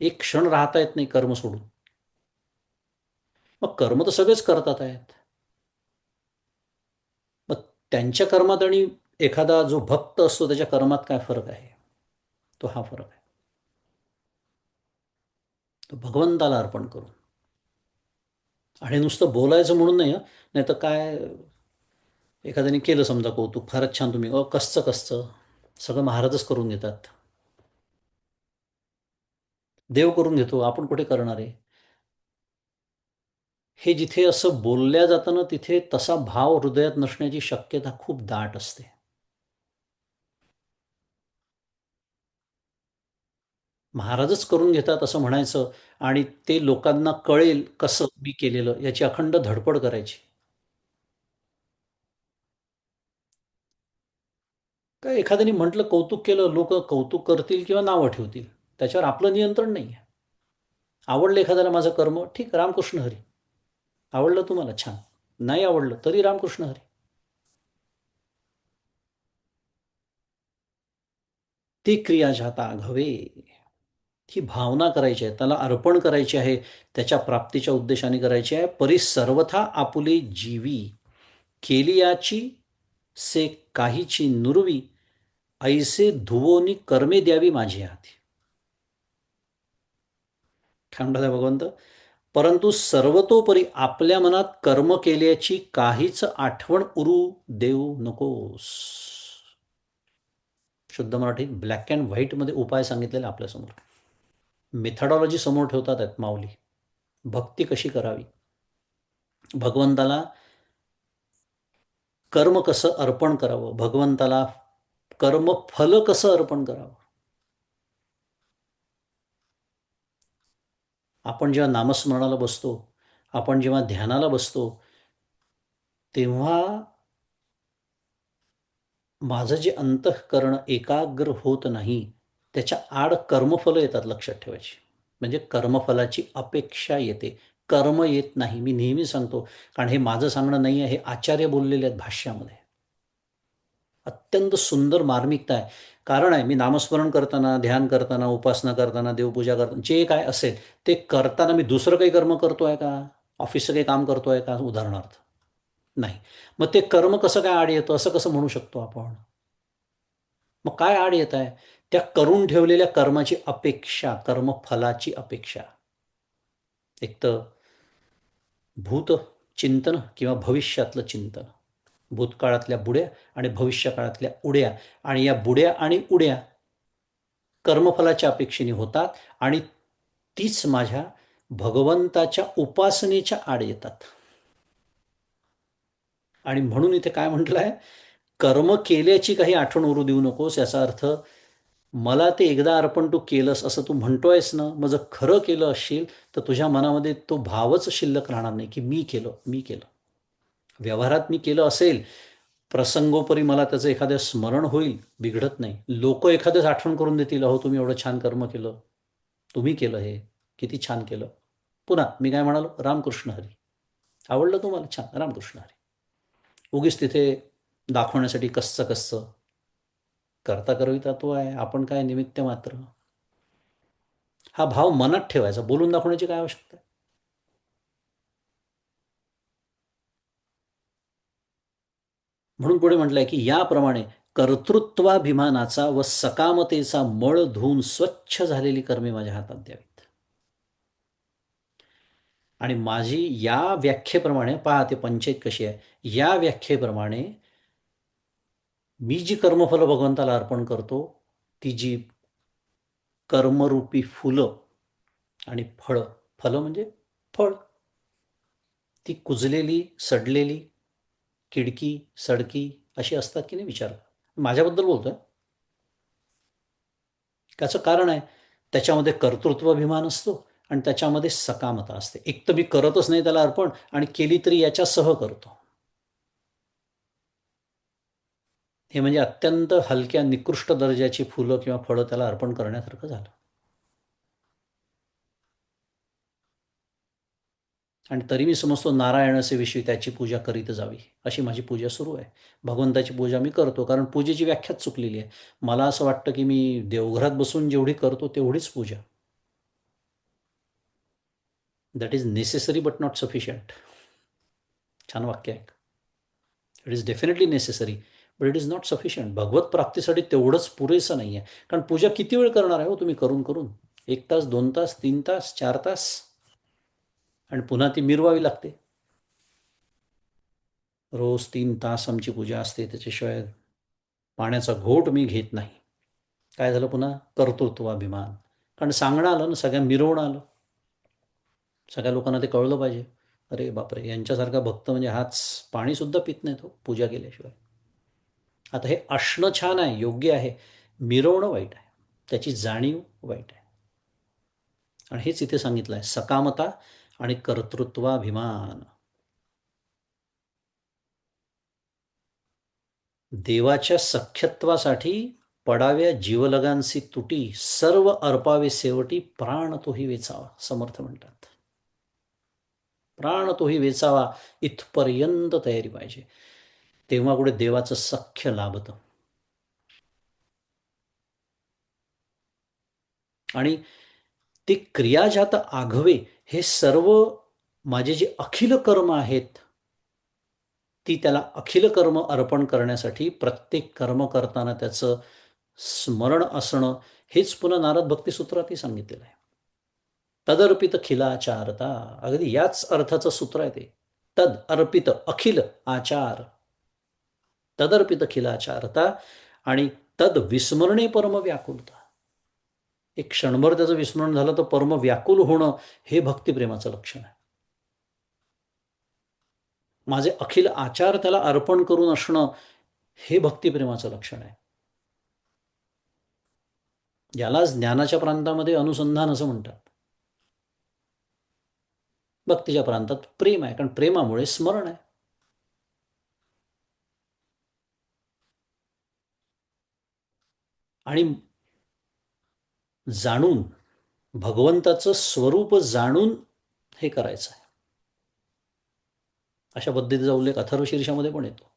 एक क्षण राहता येत नाही कर्म सोडून. मग कर्म तर सगळेच करतात आहेत. मग त्यांच्या कर्मात आणि एखादा जो भक्त असतो त्याच्या कर्मात काय फरक आहे. तो हा फरक आहे. तो भगवंताला अर्पण करून. आणि नुसतं बोलायचं म्हणून नाही, नाही तर काय, एखाद्याने केलं समजा कौतुक, फारच छान तुम्ही, कसचं कसचं, सगळं महाराजच करून घेतात. देव करून घेतो, आपण कुठे करणार आहे. हे जिथे असं बोलल्या जातं ना, तिथे तसा भाव हृदयात नसण्याची शक्यता खूप दाट असते. महाराजच करून घेतात असं म्हणायचं आणि ते लोकांना कळेल कसं मी केलेलं याची अखंड धडपड करायची. काय एखाद्याने म्हटलं कौतुक केलं, लोक कौतुक करतील किंवा नावं ठेवतील, त्याच्यावर आपलं नियंत्रण नाही आहे. आवडलं एखाद्याला माझं कर्म, ठीक, रामकृष्ण हरी. आवडलं तुम्हाला, छान. नाही आवडलं तरी रामकृष्ण हरी. ती क्रिया जाता घवे, ही भावना करायची आहे, त्याला अर्पण करायची आहे, त्याच्या प्राप्तीच्या उद्देशाने करायची आहे. परी सर्वथा आपुले जीवी केली याची से काहीची नुरवी, ऐसे धुवोनी कर्मे द्यावी माझी हाती. काय म्हणतात भगवंत? परंतु सर्वतोपरी आपल्या मनात कर्म केल्याची काहीच आठवण उरू देऊ नकोस. शुद्ध मराठीत ब्लॅक अँड व्हाईटमध्ये उपाय सांगितलेले आपल्यासमोर. मेथडॉलॉजी समोर ठेवतात आहेत माऊली. भक्ती कशी करावी, भगवंताला कर्म कसं अर्पण करावं, भगवंताला कर्म फल कसं अर्पण करावं. आपण जेव्हा नामस्मरणाला बसतो, आपण जेव्हा ध्यानाला बसतो, तेव्हा माझं जे अंतःकरण एकाग्र होत नाही, त्याच्या आड कर्मफलं येतात, लक्षात ठेवायची. म्हणजे कर्मफलाची अपेक्षा येते, कर्म येत नाही. मी नेहमी सांगतो, कारण हे माझं सांगणं नाही आहे, हे आचार्य बोललेले आहेत भाष्यामध्ये. अत्यंत सुंदर मार्मिकता आहे. कारण आहे, मी नामस्मरण करताना, ध्यान करताना, उपासना करताना, देवपूजा करताना, जे काय असेल ते करताना मी दुसरं काही कर्म करतोय का? ऑफिसचं काही काम करतोय का, उदाहरणार्थ? नाही. मग ते कर्म कसं काय आड येतं, असं कसं म्हणू शकतो आपण? मग काय आड येत आहे? त्या करून ठेवलेल्या कर्माची अपेक्षा, कर्मफलाची अपेक्षा. एक तर भूत चिंतन किंवा भविष्यातलं चिंतन, भूतकाळातल्या बुड्या आणि भविष्यकाळातल्या उड्या, आणि या बुड्या आणि उड्या कर्मफलाच्या अपेक्षेने होतात आणि तीच माझ्या भगवंताच्या उपासनेच्या आड येतात. आणि म्हणून इथे काय म्हटलं आहे, कर्म केल्याची काही आठवण उरू देऊ नकोस. याचा अर्थ, मला ते एकदा अर्पण तू केलंस असं तू म्हणतोयस ना, मग जर खरं केलं असशील तर तुझ्या मनामध्ये तो भावच शिल्लक राहणार नाही की मी केलं, मी केलं. व्यवहारात मी केलं असेल, प्रसंगोपरी मला त्याचं एखादं स्मरण होईल, बिघडत नाही. लोक एखाद्याच आठवण करून देतील, अहो तुम्ही एवढं छान कर्म केलं, तुम्ही केलं, हे किती छान केलं. पुन्हा मी काय म्हणालो, रामकृष्ण हरी. आवडलं तुम्हाला, छान, रामकृष्ण हरी. उगीच तिथे दाखवण्यासाठी कस्स कस्स, करता करविता तो आहे, आपण काय निमित्त मात्र. हा भाव मनात ठेवायचा, बोलून दाखवण्याची काय आवश्यकता आहे. म्हणून पुढे म्हटलंय की याप्रमाणे कर्तृत्वाभिमानाचा व सकामतेचा मळ धुवून स्वच्छ झालेली कर्मे माझ्या हातात द्यावीत. आणि माझी या व्याख्येप्रमाणे पहा, ते पंचायत कशी आहे, या व्याख्येप्रमाणे मी जी कर्मफलं भगवंताला अर्पण करतो, ती जी कर्मरूपी फुलं आणि फळं, फलं म्हणजे फळ, ती कुजलेली, सडलेली, किडकी, सडकी अशी असतात की नाही, विचार. माझ्याबद्दल बोलतोय. त्याचं कारण आहे, त्याच्यामध्ये कर्तृत्वाभिमान असतो आणि त्याच्यामध्ये सकामता असते. एक तर मी करतच नाही त्याला अर्पण, आणि केली तरी याच्यासह करतो. हे म्हणजे अत्यंत हलक्या निकृष्ट दर्जाची फुलं किंवा फळं त्याला अर्पण करण्यासारखं झालं. आणि तरी मी समजतो, नारायणाचे विषयी त्याची पूजा करीत जावी, अशी माझी पूजा सुरू आहे. भगवंताची पूजा मी करतो, कारण पूजेची व्याख्याच चुकलेली आहे. मला असं वाटतं की मी देवघरात बसून जेवढी करतो तेवढीच पूजा. That is necessary but not sufficient. छान वाक्य आहे. It is definitely necessary, but it is not sufficient. भगवत प्राप्तीसाठी तेवढंच पुरेसं नाही आहे. कारण पूजा किती वेळ करणार आहे हो तुम्ही, करून करून 1 तास, 2 तास, 3 तास, 4 तास, आणि पुन्हा ती मिरवावी लागते. रोज 3 तास आमची पूजा असते, त्याच्याशिवाय पाण्याचा घोट मी घेत नाही. काय झालं पुन्हा, कर्तृत्वाभिमान. कारण सांगणं आलं ना, सगळ्या मिरवणं आलं, सगळ्या लोकांना ते कळलं पाहिजे. अरे बापरे, यांच्यासारखा भक्त म्हणजे हाच पाणीसुद्धा पित नाही तो पूजा केल्याशिवाय. आता हे असणं छान आहे, योग्य आहे, मिरवणं वाईट आहे, त्याची जाणीव वाईट आहे. आणि हेच इथे सांगितलं आहे, सकामता आणि कर्तृत्वाभिमान. देवाच्या सख्यत्वासाठी पडाव्या जीवलगांसी तुटी, सर्व अर्पावे शेवटी, प्राण तोही वेचावा, समर्थ म्हणतात. प्राण तोही वेचावा इथपर्यंत तयारी पाहिजे, तेव्हा कुठे देवाचं सख्य लाभतं. आणि ते क्रियाजात आघवे, हे सर्व माझे जे अखिल कर्म आहेत, ती त्याला अखिल कर्म अर्पण करण्यासाठी प्रत्येक कर्म करताना त्याचं स्मरण असणं, हेच पुन्हा नारद भक्तिसूत्रातही सांगितलेलं आहे. तदर्पित खिलाचारता, अगदी याच अर्थाचं सूत्र आहे ते. तद अर्पित अखिल आचार, तदर्पित खिलाचारता, आणि तद विस्मरणे परम व्याकुलता. एक क्षणभर त्याचं विस्मरण झालं तर परम व्याकुल होणं, हे भक्तिप्रेमाचं लक्षण आहे. माझे अखिल आचार त्याला अर्पण करून असणं, हे भक्तिप्रेमाचं लक्षण आहे. याला ज्ञानाच्या प्रांतामध्ये अनुसंधान असं म्हणतात. भक्तीच्या प्रांतात प्रेम आहे, कारण प्रेमामुळे स्मरण आहे. आणि जाणून, भगवंताचं स्वरूप जाणून हे करायचं आहे. अशा पद्धतीचा उल्लेख अथर्वशीर्षामध्ये पण येतो.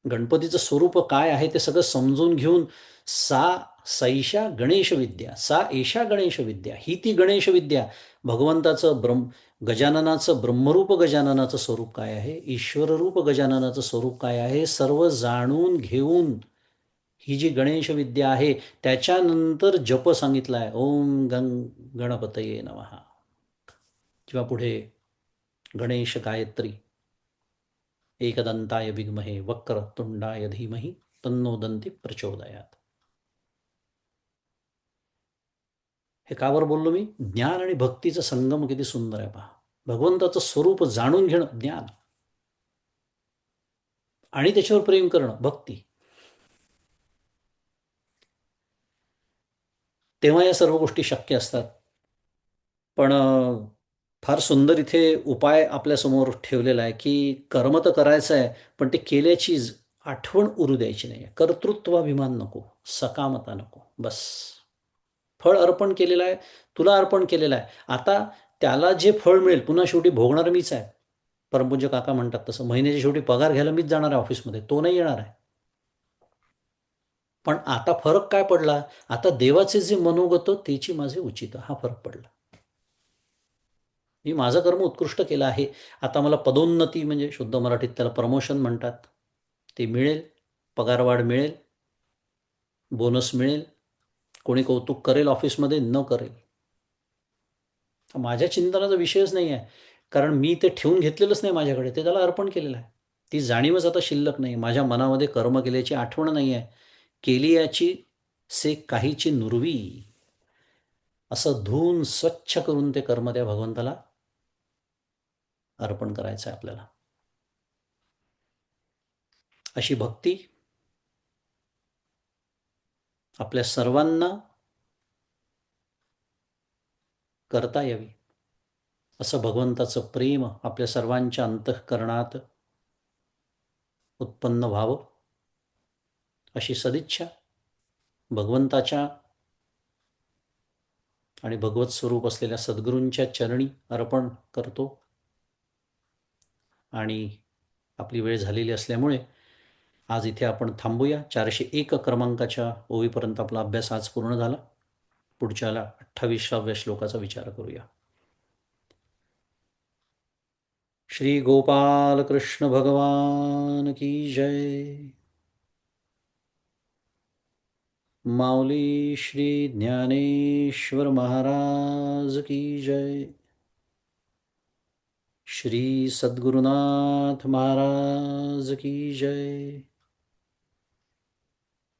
गणपतीचं स्वरूप काय आहे ते सगळं समजून घेऊन, सैषा गणेश विद्या, सा एषा गणेश विद्या, ही ती गणेश विद्या. भगवंताचं गजाननाचं ब्रह्मरूप गजाननाचं स्वरूप काय आहे, ईश्वररूप गजाननाचं स्वरूप काय आहे, सर्व जाणून घेऊन ही जी गणेश विद्या आहे, त्याच्यानंतर जप सांगितला आहे, ओम गणपतये नमः, किंवा पुढे गणेश गायत्री, एकदंताय विद्महे वक्रतुंडाय धीमहि तन्नो दंती प्रचोदयात. हे का बरं बोललो मी? ज्ञान आणि भक्तीचा संगम किती सुंदर आहे पहा. भगवंताचं स्वरूप जाणून घेणं ज्ञान, आणि त्याच्यावर प्रेम करणं भक्ती. तेव्हा या सर्व गोष्टी शक्य असतात. पण फार सुंदर इथे उपाय आपल्यासमोर ठेवलेला आहे, की कर्म तर करायचं आहे, पण ते केल्याची आठवण उरू द्यायची नाही. कर्तृत्वाभिमान नको, सकामता नको. बस, फळ अर्पण केलेलं आहे, तुला अर्पण केलेलं आहे. आता त्याला जे फळ मिळेल, पुन्हा शेवटी भोगणार मीच आहे. परमपूज्य काका म्हणतात तसं, महिन्याच्या शेवटी पगार घ्यायला मीच जाणार आहे ऑफिसमध्ये, तो नाही येणार आहे. पण आता फरक काय पडला? आता देवाचे जे मनोगत त्याची माझे उचित, हा फरक पडला. मी माझं कर्म उत्कृष्ट केलं आहे. आता मला पदोन्नती, म्हणजे शुद्ध मराठीत त्याला प्रमोशन म्हणतात, ते मिळेल, पगारवाढ मिळेल, बोनस मिळेल, कोणी कौतुक करेल ऑफिसमध्ये, न करेल, माझ्या चिंतनाचा विषयच नाही आहे. कारण मी ते ठेवून घेतलेलंच नाही माझ्याकडे, ते त्याला अर्पण केलेलं आहे. ती जाणीवच आता शिल्लक नाही. माझ्या मनामध्ये कर्म केल्याची आठवण नाही आहे. केली याची से काहीची नुरवी, असं धुवून स्वच्छ करून ते कर्म त्या भगवंताला अर्पण करायचं आहे आपल्याला. अशी भक्ती आपल्या सर्वांना करता यावी, असं भगवंताचं प्रेम आपल्या सर्वांच्या अंतःकरणात उत्पन्न व्हावं, अशी सदिच्छा भगवंताच्या आणि भगवत स्वरूप असलेल्या सद्गुरूंच्या चरणी अर्पण करतो. आणि आपली वेळ झालेली असल्यामुळे आज इथे आपण थांबूया. 401 क्रमांकाच्या ओवीपर्यंत आपला अभ्यास आज पूर्ण झाला. पुढच्याला 28व्या श्लोकाचा विचार करूया. श्री गोपाल कृष्ण भगवान की जय. माऊली श्री ज्ञानेश्वर महाराज की जय. श्री सद्गुरुनाथ महाराज की जय.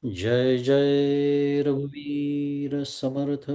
जय जय रघुवीर समर्थ.